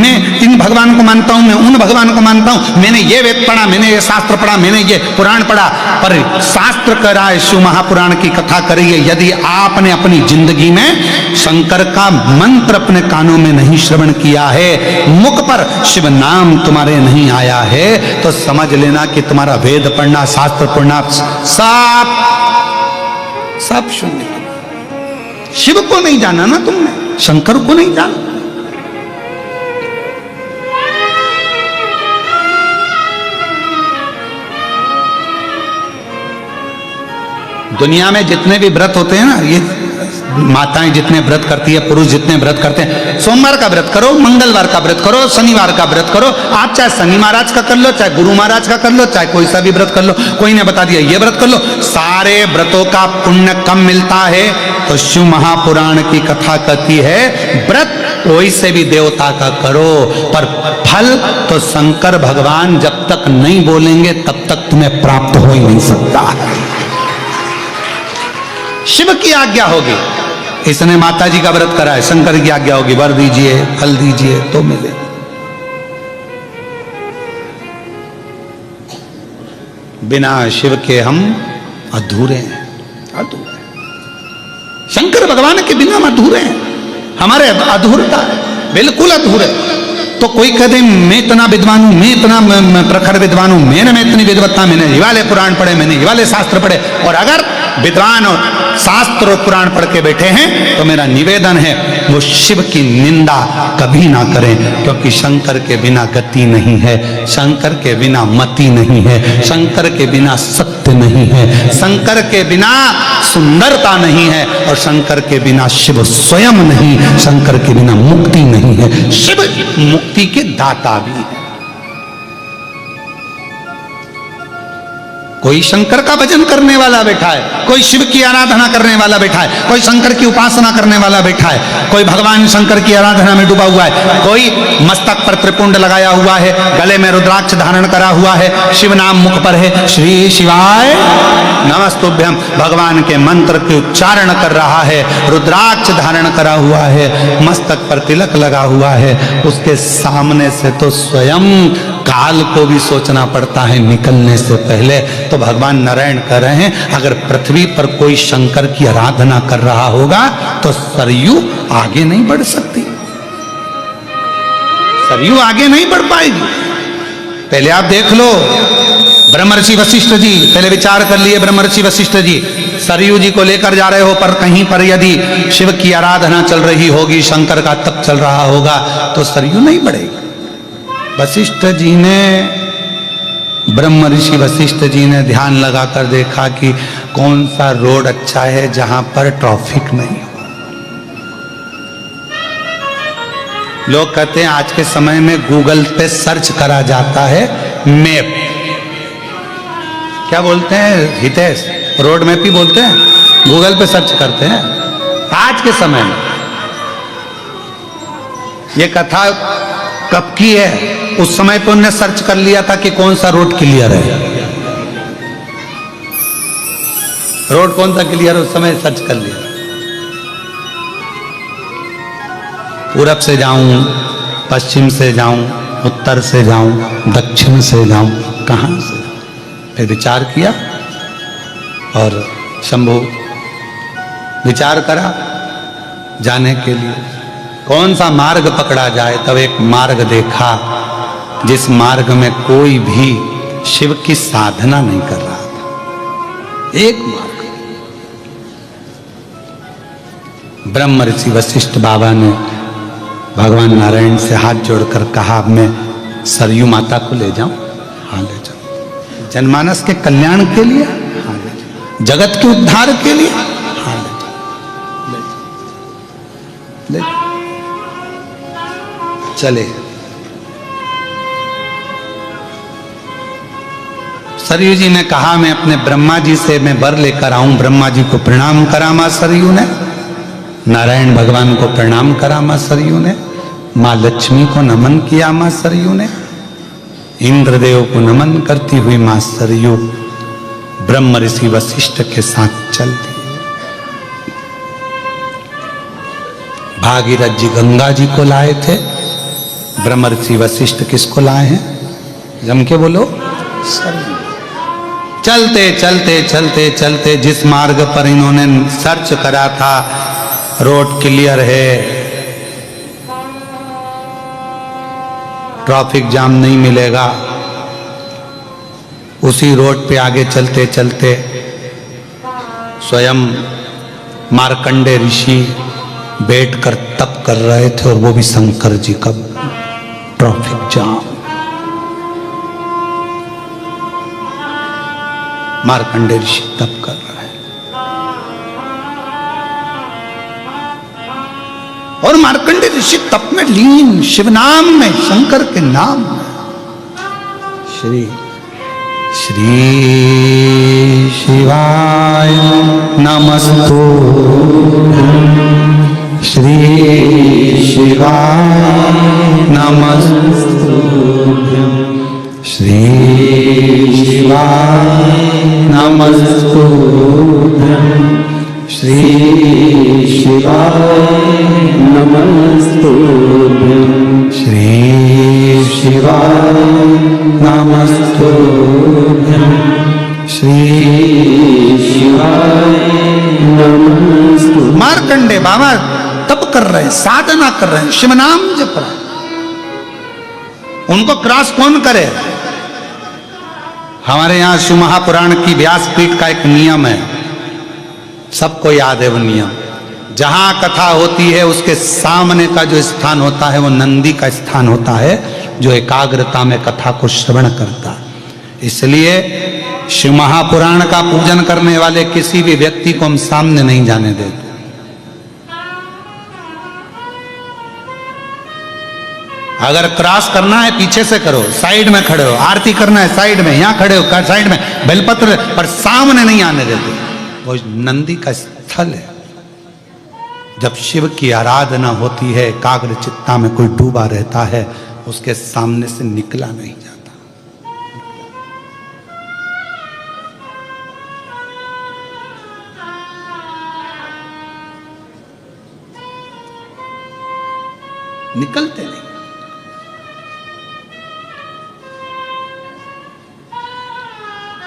मैं इन भगवान को मानता हूं, मैं उन भगवान को मानता हूं, मैंने ये वेद पढ़ा, मैंने ये शास्त्र पढ़ा, मैंने ये पुराण पढ़ा, पर शास्त्र कह रहा है, शिव महापुराण की कथा करिए, यदि आपने अपनी जिंदगी में शंकर का मंत्र अपने कानों में नहीं श्रवण किया है, मुख पर शिव नाम तुम्हारे नहीं आया है, तो समझ लेना कि तुम्हारा वेद पढ़ना, शास्त्र पढ़ना, सब शून्य। शिव को नहीं जाना ना तुमने, शंकर को नहीं जाना। दुनिया में जितने भी व्रत होते हैं ना, ये माताएं जितने व्रत करती है, पुरुष जितने व्रत करते हैं, सोमवार का व्रत करो, मंगलवार का व्रत करो, शनिवार का व्रत करो, आप चाहे शनि महाराज का कर लो, चाहे गुरु महाराज का कर लो, चाहे कोई सा भी व्रत कर लो, कोई ने बता दिया ये व्रत कर लो, सारे व्रतों का पुण्य कम मिलता है। तो शिव महापुराण की कथा कहती है, व्रत कोई से भी देवता का करो, पर फल तो शंकर भगवान जब तक नहीं बोलेंगे तब तक तुम्हें प्राप्त हो ही नहीं सकता। शिव की आज्ञा होगी, इसने माता जी का व्रत करा है, शंकर की आज्ञा होगी, वर दीजिए, फल दीजिए तो मिले। बिना शिव के हम अधूरे हैं, अधूरे। शंकर भगवान के बिना हम अधूरे हैं, हमारे अधूरता है, बिल्कुल अधूरे। तो कोई कहते मैं इतना विद्वान हूं, मैं इतना प्रखर विद्वान हूं, मैंने इतनी विद्वत्ता, मैंने ये वाले पुराण पढ़े, मैंने ये वाले शास्त्र पढ़े, और अगर विद्वान और शास्त्र और पुराण पढ़ के बैठे हैं, तो मेरा निवेदन है वो शिव की निंदा कभी ना करें, क्योंकि शंकर के बिना गति नहीं है, शंकर के बिना मति नहीं है, शंकर के बिना सत्य नहीं है, शंकर के बिना सुंदरता नहीं है, और शंकर के बिना शिव स्वयं नहीं, शंकर के बिना मुक्ति नहीं है। शिव मुक्ति के दाता भी है। कोई शंकर का भजन करने वाला बैठा है, कोई शिव की आराधना करने वाला बैठा है, कोई शंकर की उपासना करने वाला बैठा है, कोई भगवान शंकर की आराधना में डूबा हुआ है, कोई मस्तक पर त्रिपुंड लगाया हुआ है, गले में रुद्राक्ष धारण करा हुआ है, शिव नाम मुख पर है, श्री शिवाय नमस्तुभ्यम भगवान के मंत्र के उच्चारण कर रहा है, रुद्राक्ष धारण करा हुआ है, मस्तक पर तिलक लगा हुआ है, उसके सामने से तो स्वयं काल को भी सोचना पड़ता है निकलने से पहले। तो भगवान नारायण कह रहे हैं, अगर पृथ्वी पर कोई शंकर की आराधना कर रहा होगा तो सरयू आगे नहीं बढ़ सकती, सरयू आगे नहीं बढ़ पाएगी। पहले आप देख लो, ब्रह्मर्षि वशिष्ठ जी, पहले विचार कर लिए, ब्रह्मर्षि वशिष्ठ जी सरयू जी को लेकर जा रहे हो, पर कहीं पर यदि शिव की आराधना चल रही होगी, शंकर का तप चल रहा होगा, तो सरयू नहीं बढ़ेगी। वशिष्ठ जी ने, ब्रह्म ऋषि वशिष्ठ जी ने ध्यान लगाकर देखा कि कौन सा रोड अच्छा है जहां पर ट्रैफिक नहीं हो। लोग कहते हैं आज के समय में गूगल पे सर्च करा जाता है मैप, क्या बोलते हैं हितेश, रोड मैप ही बोलते हैं, गूगल पे सर्च करते हैं आज के समय में। ये कथा कब की है? उस समय पे उन्होंने सर्च कर लिया था कि कौन सा रोड क्लियर है, रोड कौन सा क्लियर है उस समय सर्च कर लिया। पूरब से जाऊं, पश्चिम से जाऊं, उत्तर से जाऊं, दक्षिण से जाऊं, कहां से? फिर विचार किया और शंभु विचार करा जाने के लिए कौन सा मार्ग पकड़ा जाए। तब एक मार्ग देखा जिस मार्ग में कोई भी शिव की साधना नहीं कर रहा था। एक मार्ग ब्रह्म ऋषि वशिष्ठ बाबा ने भगवान नारायण से हाथ जोड़कर कहा, अब मैं सरयू माता को ले जाऊं? हाँ ले जाओ। जनमानस के कल्याण के लिए? हाँ ले जाओ। जगत के उद्धार के लिए? हाँ ले जाओ, ले जाओ, ले जाओ। चले। सरयू जी ने कहा, मैं अपने ब्रह्मा जी से मैं वर लेकर आऊं। ब्रह्मा जी को प्रणाम करा मां सरयू ने, नारायण भगवान को प्रणाम करा मां सरयू ने, मां लक्ष्मी को नमन किया मां सरयू ने, इंद्रदेव को नमन करती हुई मां सरयू ब्रह्म ऋषि वशिष्ठ के साथ चल दी। भागीरथ जी गंगा जी को लाए थे, ब्रह्म ऋषि वशिष्ठ किसको लाए हैं? जम के बोलो, सरयू। चलते चलते चलते चलते जिस मार्ग पर इन्होंने सर्च करा था, रोड क्लियर है, ट्रैफिक जाम नहीं मिलेगा, उसी रोड पे आगे चलते चलते स्वयं मार्कंडे ऋषि बैठकर तप कर रहे थे, और वो भी शंकर जी का ट्रैफिक जाम। मार्कंडे ऋषि तप कर रहे हैं, और मार्कंडे ऋषि तप में लीन, शिव नाम में, शंकर के नाम में। श्री श्री शिवाय नमस्तु, श्री शिवाय नमस्तु, श्री शिवाय नमस्तुभ्यं, श्री शिवाय नमस्तुभ्यं, श्री शिवाय नमस्तुभ्यं, श्री शिवाय नमस्तुभ्यं। मार्कंडे बाबा तप कर रहे हैं, साधना कर रहे हैं, शिव नाम जप रहे हैं। उनको क्रॉस कौन करे? हमारे यहाँ शिव महापुराण की व्यासपीठ का एक नियम है, सबको याद है वो नियम। जहां कथा होती है उसके सामने का जो स्थान होता है वो नंदी का स्थान होता है, जो एकाग्रता में कथा को श्रवण करता है। इसलिए शिव महापुराण का पूजन करने वाले किसी भी व्यक्ति को हम सामने नहीं जाने देते। अगर क्रॉस करना है पीछे से करो, साइड में खड़े हो, आरती करना है साइड में, यहां खड़े हो साइड में, बेलपत्र पर सामने नहीं आने देते। वो नंदी का स्थल है। जब शिव की आराधना होती है, एकाग्र चित्ता में कोई डूबा रहता है, उसके सामने से निकला नहीं जाता। निकलते नहीं।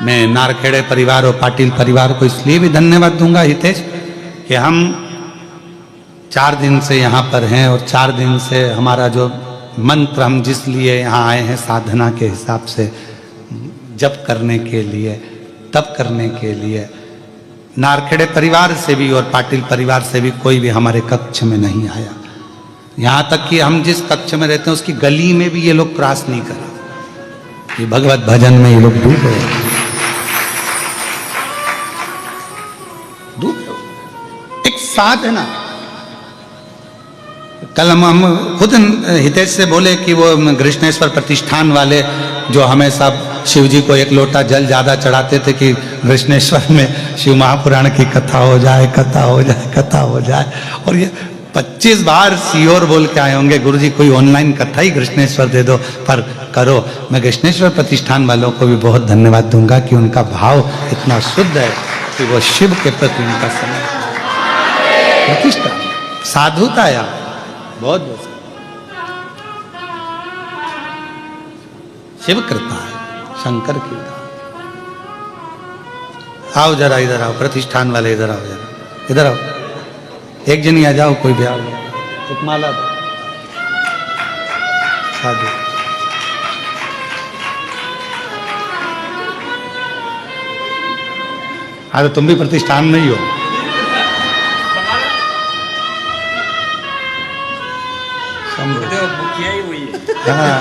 मैं नारखेड़े परिवार और पाटिल परिवार को इसलिए भी धन्यवाद दूंगा हितेश, कि हम 4 दिन से यहाँ पर हैं, और 4 दिन से हमारा जो मंत्र हम जिस लिए यहाँ आए हैं साधना के हिसाब से, जप करने के लिए, तप करने के लिए, नारखेड़े परिवार से भी और पाटिल परिवार से भी कोई भी हमारे कक्ष में नहीं आया। यहाँ तक कि हम जिस कक्ष में रहते हैं उसकी गली में भी ये लोग क्रॉस नहीं करे। ये भगवत भजन में ये लोग डूबे हैं। एक साधना। कल हम खुद हितेश से बोले कि वो कृष्णेश्वर प्रतिष्ठान वाले जो हमेशा शिव जी को 1 लोटा जल ज्यादा चढ़ाते थे कि कृष्णेश्वर में शिव महापुराण की कथा हो जाए, कथा हो जाए, कथा हो जाए, और ये 25 बार सियोर बोल के आए होंगे, गुरुजी कोई ऑनलाइन कथा ही कृष्णेश्वर दे दो, पर करो। मैं कृष्णेश्वर प्रतिष्ठान वालों को भी बहुत धन्यवाद दूंगा कि उनका भाव इतना शुद्ध है कि वो शिव के प्रति उनका समय प्रतिष्ठा, साधुता है, बहुत बहुत शिव कृपा है, शंकर की। आओ जरा इधर आओ, प्रतिष्ठान वाले इधर आओ, जरा इधर आओ, एक जनी आ जाओ, कोई भी आओ, एक माला दो, साधु। अरे तुम भी प्रतिष्ठान में ही हो। मुखिया ही हुई है। हाँ।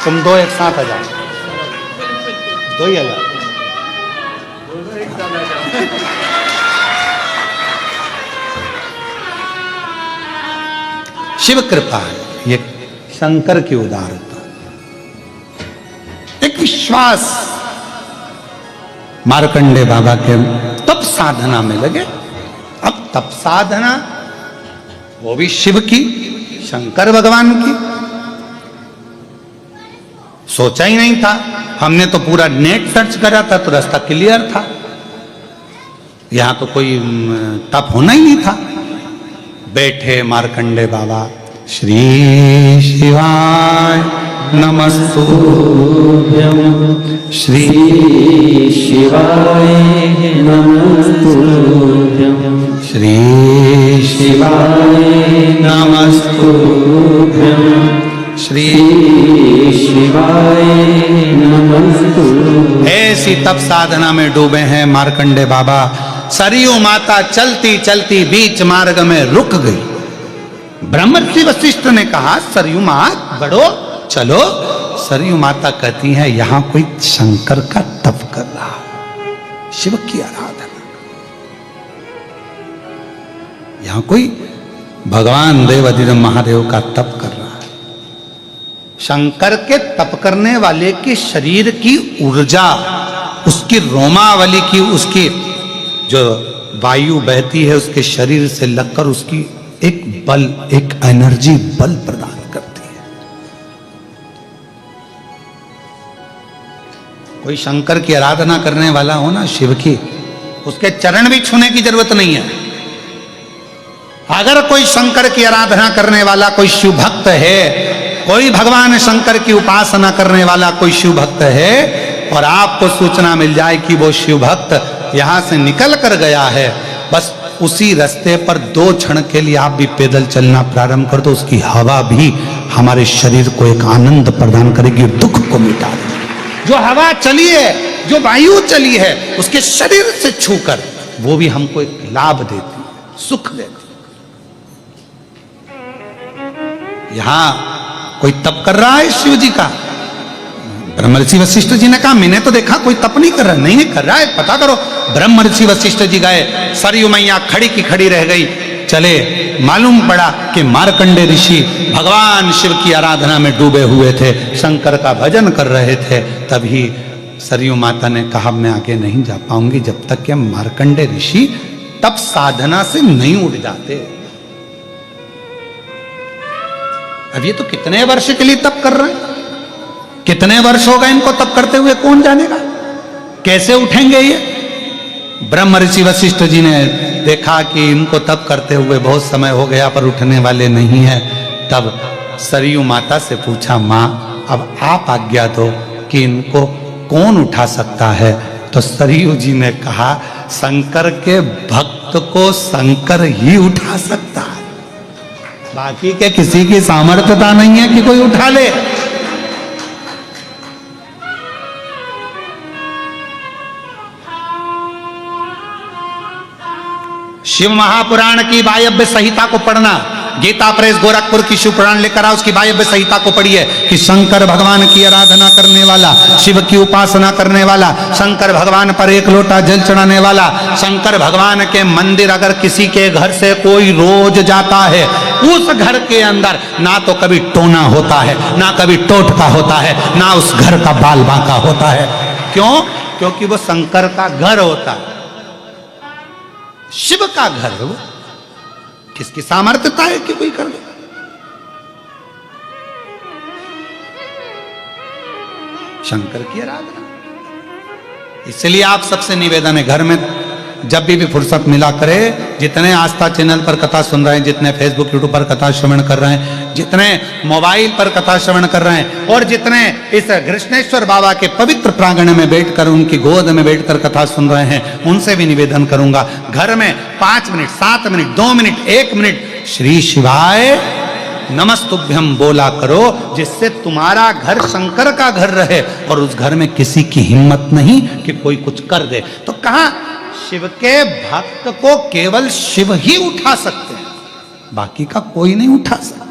तुम दो एक साथ आ जाओ, दो ही आ जाओ। शिव कृपा है, ये शंकर की उदारता, एक विश्वास। मार्कंडे बाबा के तप साधना में लगे। अब तप साधना वो भी शिव की, शंकर भगवान की। सोचा ही नहीं था, हमने तो पूरा नेट सर्च करा था तो रास्ता क्लियर था, यहां तो कोई तप होना ही नहीं था। बैठे मार्कंडे बाबा, श्री शिवाय नमस्तुभ्यं, श्री शिवाय नमस्तुभ्यं, श्री शिवाय नमस्तुभ्यं, श्री शिवाय नमस्तुभ्यं। ऐसी तप साधना में डूबे हैं मार्कंडे बाबा। सरयू माता चलती चलती बीच मार्ग में रुक गई। ब्रह्मर्षि वशिष्ठ ने कहा, सरयू माँ बढ़ो चलो। सरयू माता कहती हैं, यहां कोई शंकर का तप कर रहा, शिव की आराधना, यहां कोई भगवान देवाधिदेव महादेव का तप कर रहा है। शंकर के तप करने वाले के शरीर की ऊर्जा, उसकी रोमावली की, उसकी जो वायु बहती है उसके शरीर से लगकर उसकी एक बल, एक एनर्जी बल प्रदान करती है। कोई शंकर की आराधना करने वाला हो ना, शिव की, उसके चरण भी छूने की जरूरत नहीं है। अगर कोई शंकर की आराधना करने वाला कोई शिव भक्त है, कोई भगवान शंकर की उपासना करने वाला कोई शिव भक्त है, और आपको सूचना मिल जाए कि वो शिव भक्त यहां से निकल कर गया है, बस उसी रास्ते पर 2 क्षण के लिए आप भी पैदल चलना प्रारंभ कर दो, उसकी हवा भी हमारे शरीर को एक आनंद प्रदान करेगी, दुख को मिटा देगी। जो हवा चली है, जो वायु चली है, उसके शरीर से छूकर वो भी हमको एक लाभ देती है, सुख देती है। यहां कोई तप कर रहा है शिव जी का। ब्रह्मर्षि वशिष्ठ जी ने कहा, मैंने तो देखा कोई तप नहीं कर रहा। नहीं कर रहा है, पता करो। ब्रह्मर्षि वशिष्ठ जी गए, सरयू मैया खड़ी की खड़ी रह गई। चले, मालूम पड़ा कि मार्कंडे ऋषि भगवान शिव की आराधना में डूबे हुए थे, शंकर का भजन कर रहे थे। तभी सरयू माता ने कहा, मैं आगे नहीं जा पाऊंगी जब तक कि मार्कंडे ऋषि तप साधना से नहीं उठ जाते। अब ये तो कितने वर्ष के लिए तप कर रहे हैं, कितने वर्ष हो गए इनको तप करते हुए, कौन जानेगा कैसे उठेंगे ये। ब्रह्म ऋषि वशिष्ठ जी ने देखा कि इनको तप करते हुए बहुत समय हो गया पर उठने वाले नहीं है। तब सरयू माता से पूछा, माँ अब आप आज्ञा दो कि इनको कौन उठा सकता है। तो सरयू जी ने कहा, शंकर के भक्त को शंकर ही उठा सकता है, बाकी के किसी की सामर्थ्यता नहीं है कि कोई उठा ले। शिव महापुराण की वायव्य संहिता को पढ़ना, गीता प्रेस गोरखपुर की शिव पुराण लेकर आओ, उसकी वायव्य संहिता को पढ़िए कि शंकर भगवान की आराधना करने वाला, शिव की उपासना करने वाला, शंकर भगवान पर 1 लोटा जल चढ़ाने वाला, शंकर भगवान के मंदिर अगर किसी के घर से कोई रोज जाता है, उस घर के अंदर ना तो कभी टोना होता है, ना कभी टोटका होता है, ना उस घर का बाल बांका होता है। क्यों? क्योंकि वो शंकर का घर होता है, शिव का घर है वो। किसकी सामर्थ्यता है कि कोई कर दे? शंकर की आराधना। इसलिए आप सबसे निवेदन है, घर में जब भी फुर्सत मिला करे, जितने आस्था चैनल पर कथा सुन रहे हैं, जितने फेसबुक यूट्यूब पर कथा श्रवण कर रहे हैं, जितने मोबाइल पर कथा श्रवण कर रहे हैं, और जितने इस कृष्णेश्वर बाबा के पवित्र प्रांगण में बैठकर उनकी गोद में बैठकर कथा सुन रहे हैं, उनसे भी निवेदन करूंगा, घर में 5 minute, 7 minute, 2 minute, 1 minute Shri शिवाय नमस्तुभ्यम बोला करो, जिससे तुम्हारा घर शंकर का घर रहे और उस घर में किसी की हिम्मत नहीं कि कोई कुछ कर दे। तो कहा शिव के भक्त को केवल शिव ही उठा सकते हैं, बाकी का कोई नहीं उठा सकता।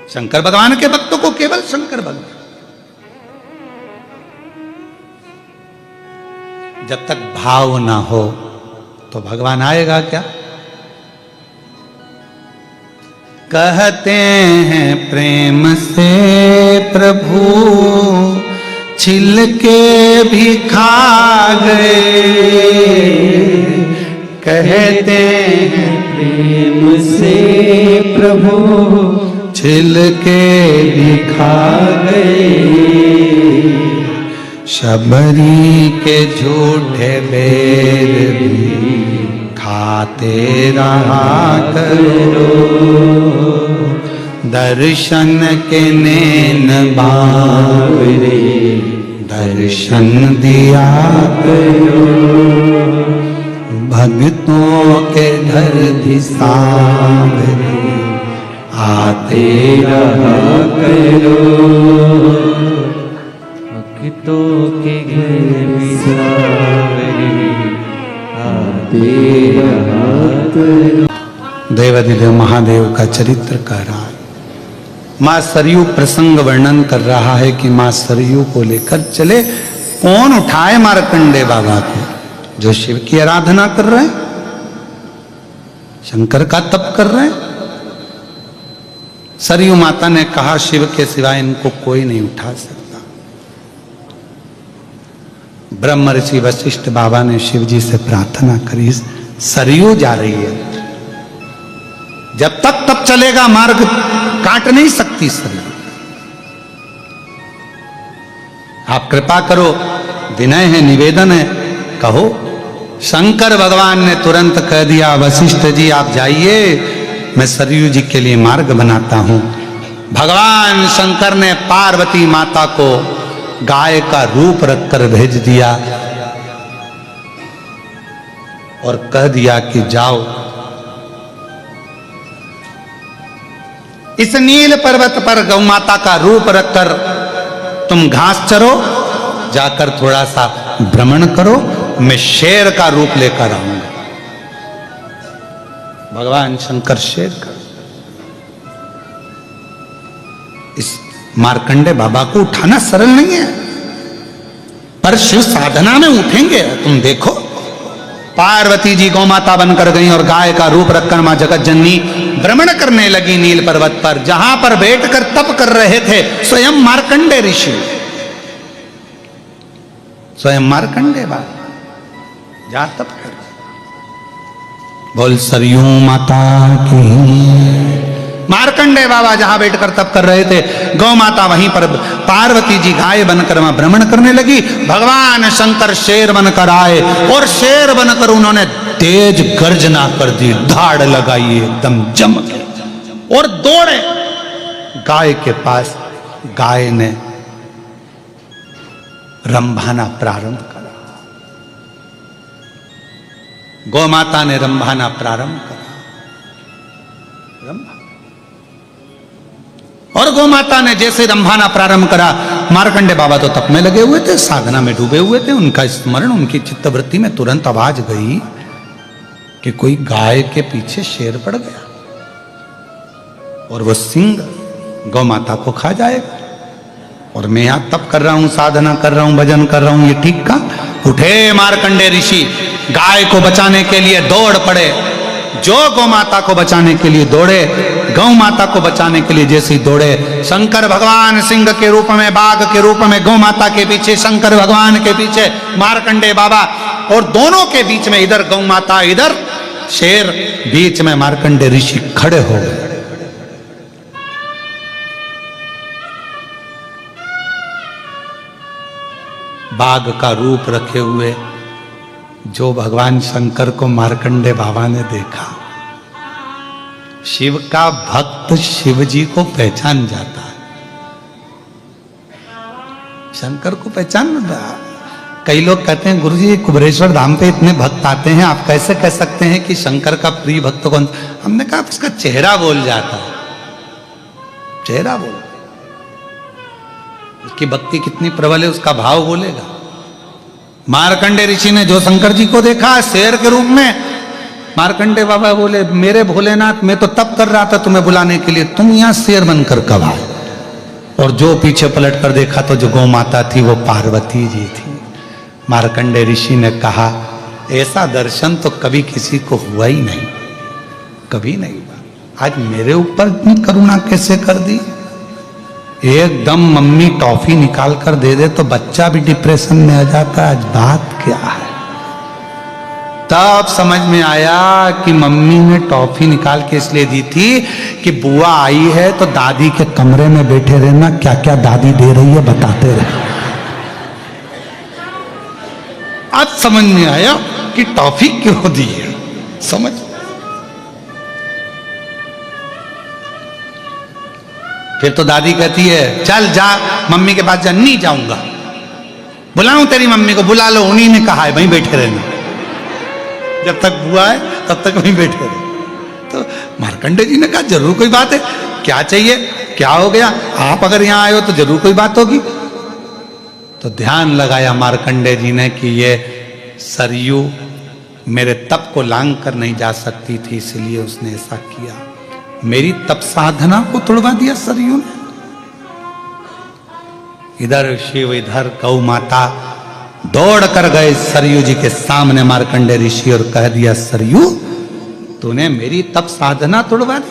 शंकर भगवान के भक्तों को केवल शंकर भगवान। जब तक भाव ना हो तो भगवान आएगा क्या? कहते हैं प्रेम से प्रभु छिलके भी खा गए, कहते हैं प्रेम से प्रभु छिलके भी खा गए, शबरी के झूठे बेर भी खाते रहा करो, दर्शन के नैन बावरे दर्शन दिया करो, भक्तों के घर भी सांवरे आते रहा करो, भक्तों के घर में सावरे आते रहा करो। देवाधिदेव महादेव का चरित्र कह रहा है। मां सरयू प्रसंग वर्णन कर रहा है कि मां सरयू को लेकर चले। कौन उठाए मार्कंडे बाबा को? जो शिव की आराधना कर रहे हैं, शंकर का तप कर रहे हैं। सरयू माता ने कहा शिव के सिवाय इनको कोई नहीं उठा सकता। ब्रह्म ऋषि वशिष्ठ बाबा ने शिव जी से प्रार्थना करी, सरयू जा रही है, जब तक तप चलेगा मार्ग काट नहीं सकती सरयू। आप कृपा करो, विनय है, निवेदन है, कहो। शंकर भगवान ने तुरंत कह दिया वशिष्ठ जी आप जाइए, मैं सरयू जी के लिए मार्ग बनाता हूं। भगवान शंकर ने पार्वती माता को गाय का रूप रखकर भेज दिया और कह दिया कि जाओ इस नील पर्वत पर गौ माता का रूप रखकर तुम घास चरो, जाकर थोड़ा सा भ्रमण करो, मैं शेर का रूप लेकर आऊंगा। भगवान शंकर शेर का। इस मार्कंडे बाबा को उठाना सरल नहीं है, पर शिव साधना में उठेंगे। तुम देखो पार्वती जी गौ माता बनकर गई और गाय का रूप रखकर मां जगत जननी भ्रमण करने लगी नील पर्वत पर, जहां पर बैठकर तप कर रहे थे स्वयं मार्कंडे ऋषि, स्वयं मार्कंडे बाबा जा तप कर। बोल सरयू माता की। मार्कंडे बाबा जहां बैठकर तप कर रहे थे, गौ माता वहीं पर पार्वती जी गाय बनकर वहां भ्रमण करने लगी। भगवान शंकर शेर बनकर आए और शेर बनकर उन्होंने तेज गर्जना कर दी, धाड़ लगाई एकदम जम के और दौड़े गाय के पास। गाय ने रंभाना प्रारंभ करा, गौ माता ने रंभाना प्रारंभ करा, और गौ माता ने जैसे रंभाना प्रारंभ करा, मार्कंडे बाबा तो तप में लगे हुए थे, साधना में डूबे हुए थे। उनका स्मरण, उनकी चित्तवृत्ति में तुरंत आवाज गई कि कोई गाय के पीछे शेर पड़ गया और वो सिंह गौ माता को खा जाएगा। और मैं यहां तप कर रहा हूं, साधना कर रहा हूं, भजन कर रहा हूं, ये ठीक का? उठे मार्कंडे ऋषि, गाय को बचाने के लिए दौड़ पड़े। जो गौ माता को बचाने के लिए दौड़े, गौ माता को बचाने के लिए जैसे ही दौड़े, शंकर भगवान सिंह के रूप में, बाघ के रूप में, गौ माता के पीछे, शंकर भगवान के पीछे मार्कंडे बाबा, और दोनों के बीच में इधर गौ माता, इधर शेर, बीच में मार्कंडे ऋषि खड़े हो गए। बाघ का रूप रखे हुए जो भगवान शंकर को मार्कंडे बाबा ने देखा, शिव का भक्त शिव जी को पहचान जाता है। शंकर को पहचान। कई लोग कहते हैं गुरुजी कुबरेश्वर धाम पे इतने भक्त आते हैं, आप कैसे कह सकते हैं कि शंकर का प्रिय भक्त कौन? हमने कहा उसका चेहरा बोल जाता है, चेहरा बोल। उसकी भक्ति कितनी प्रबल है उसका भाव बोलेगा। मार्कंडे ऋषि ने जो शंकर जी को देखा शेर के रूप में, मार्कंडे बाबा बोले मेरे भोलेनाथ मैं तो तप कर रहा था तुम्हें बुलाने के लिए, तुम यहां शेर बनकर कब आए? और जो पीछे पलट कर देखा तो जो गौ माता थी वो पार्वती जी थी। मार्कंडे ऋषि ने कहा ऐसा दर्शन तो कभी किसी को हुआ ही नहीं, कभी नहीं हुआ। आज मेरे ऊपर इतनी करुणा कैसे कर दी? एकदम मम्मी टॉफी निकाल कर दे दे तो बच्चा भी डिप्रेशन में आ जाता है। आज बात क्या है? तब समझ में आया कि मम्मी ने टॉफी निकाल के इसलिए दी थी कि बुआ आई है तो दादी के कमरे में बैठे रहना, क्या क्या दादी दे रही है बताते रहे। आज समझ में आया कि टॉफी क्यों दी है, समझ। फिर तो दादी कहती है चल जा मम्मी के पास जा। नहीं जाऊंगा, बुलाऊं तेरी मम्मी को? बुला लो, उन्हीं ने कहा है वहीं बैठे रहना, जब तक बुआ है तब तक वहीं बैठे रहे। तो मार्कंडे जी ने कहा जरूर कोई बात है, क्या चाहिए, क्या हो गया? आप अगर यहां आए हो तो जरूर कोई बात होगी। तो ध्यान लगाया मार्कंडे जी ने कि ये सरयू मेरे तप को लांग कर नहीं जा सकती थी, इसलिए उसने ऐसा किया। मेरी तप साधना को तोड़वा दिया सरयू ने। इधर शिव इधर गौ माता दौड़ कर गए सरयू जी के सामने मार्कंडे ऋषि और कह दिया सरयू तूने मेरी तप साधना तोड़वा दी,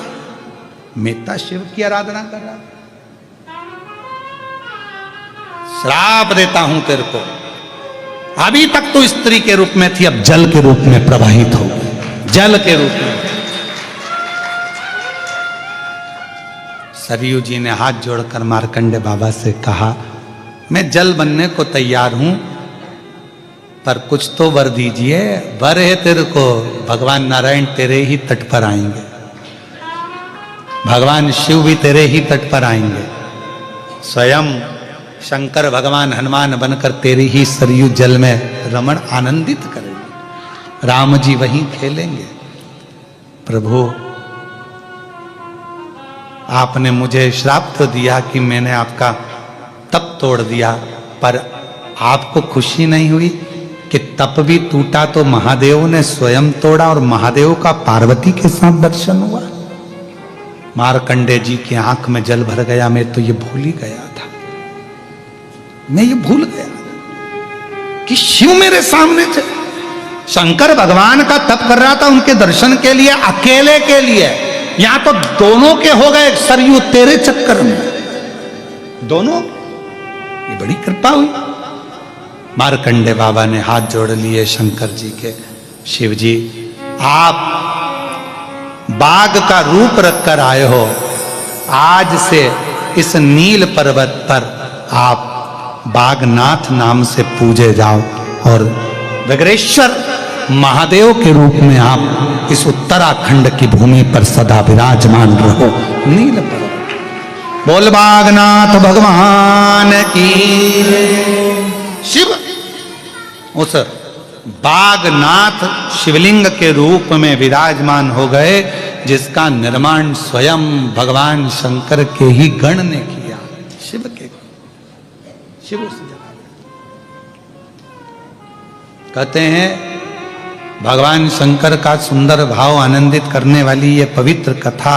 मैं तो शिव की आराधना कर रहा, श्राप देता हूं तेरे को। अभी तक तो स्त्री के रूप में थी, अब जल के रूप में प्रवाहित हो, जल के रूप में। सरयू जी ने हाथ जोड़कर मार्कंडे बाबा से कहा मैं जल बनने को तैयार हूं, पर कुछ तो वर दीजिए। वर है तेरे को, भगवान नारायण तेरे ही तट पर आएंगे, भगवान शिव भी तेरे ही तट पर आएंगे, स्वयं शंकर भगवान हनुमान बनकर तेरे ही सरयू जल में रमण आनंदित करेंगे, राम जी वहीं खेलेंगे। प्रभु आपने मुझे श्राप तो दिया कि मैंने आपका तप तोड़ दिया, पर आपको खुशी नहीं हुई कि तप भी टूटा तो महादेव ने स्वयं तोड़ा और महादेव का पार्वती के साथ दर्शन हुआ। मार्कंडे जी की आंख में जल भर गया। मैं तो ये भूल ही गया था, मैं ये भूल गया कि शिव मेरे सामने थे। शंकर भगवान का तप कर रहा था उनके दर्शन के लिए, अकेले के लिए। यहां तो दोनों के हो गए सरयू तेरे चक्कर में, दोनों। ये बड़ी कृपा हुई। मार्कंडे बाबा ने हाथ जोड़ लिए शंकर जी के। शिव जी आप बाघ का रूप रखकर आए हो, आज से इस नील पर्वत पर आप बागनाथ नाम से पूजे जाओ और विग्रेश्वर महादेव के रूप में आप इस उत्तराखंड की भूमि पर सदा विराजमान रहो। नील पर्वत बोल बागनाथ भगवान की। शिव उस बागनाथ शिवलिंग के रूप में विराजमान हो गए, जिसका निर्माण स्वयं भगवान शंकर के ही गण ने किया। शिव के शिव उस जगह कहते हैं भगवान शंकर का सुंदर भाव आनंदित करने वाली ये पवित्र कथा,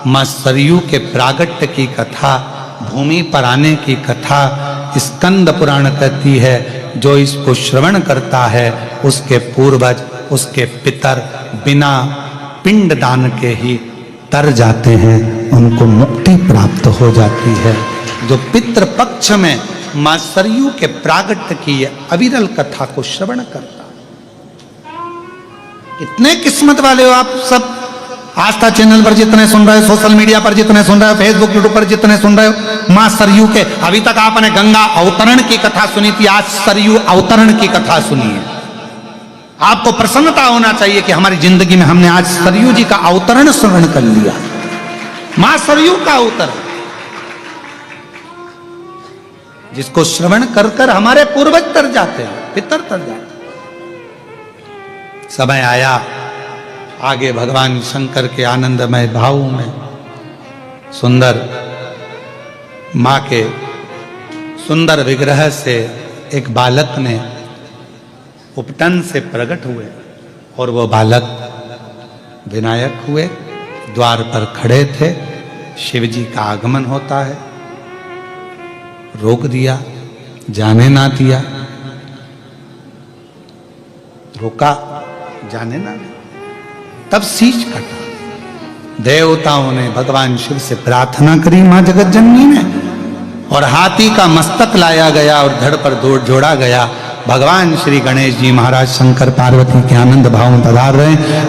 मां सरयू के प्रागट्य की कथा, भूमि पर आने की कथा स्कंद पुराण कहती है। जो इसको श्रवण करता है उसके पूर्वज, उसके पितर बिना पिंड दान के ही तर जाते हैं, उनको मुक्ति प्राप्त हो जाती है। जो पितृ पक्ष में मां सरयू के प्रागट्य की अविरल कथा को श्रवण करता, कितने किस्मत वाले हो आप सब। आस्था चैनल पर जितने सुन रहे हो, सोशल मीडिया पर जितने सुन रहे हो, फेसबुक यूट्यूब पर जितने सुन रहे हो, मां सरयू के। अभी तक आपने गंगा अवतरण की कथा सुनी थी, आज सरयू अवतरण की कथा सुनिए। आपको प्रसन्नता होना चाहिए कि हमारी जिंदगी में हमने आज सरयू जी का अवतरण श्रवण कर लिया। मां सरयू का अवतरण, जिसको श्रवण कर कर हमारे पूर्वज तर जाते हैं, पितर तर जाते हैं। समय आया, आगे भगवान शंकर के आनंदमय भाव में सुंदर मां के सुंदर विग्रह से एक बालक ने उपटन से प्रकट हुए और वो बालक विनायक हुए, द्वार पर खड़े थे। शिव जी का आगमन होता है, रोक दिया, जाने ना दिया, रोका, जाने ना दिया। तब शीश कटा। देवताओं ने भगवान शिव से प्रार्थना करी मां जगत जननी ने, और हाथी का मस्तक लाया गया और धड़ पर जोड़ा गया। भगवान श्री गणेश जी महाराज शंकर पार्वती के आनंद भाव में पधार रहे हैं।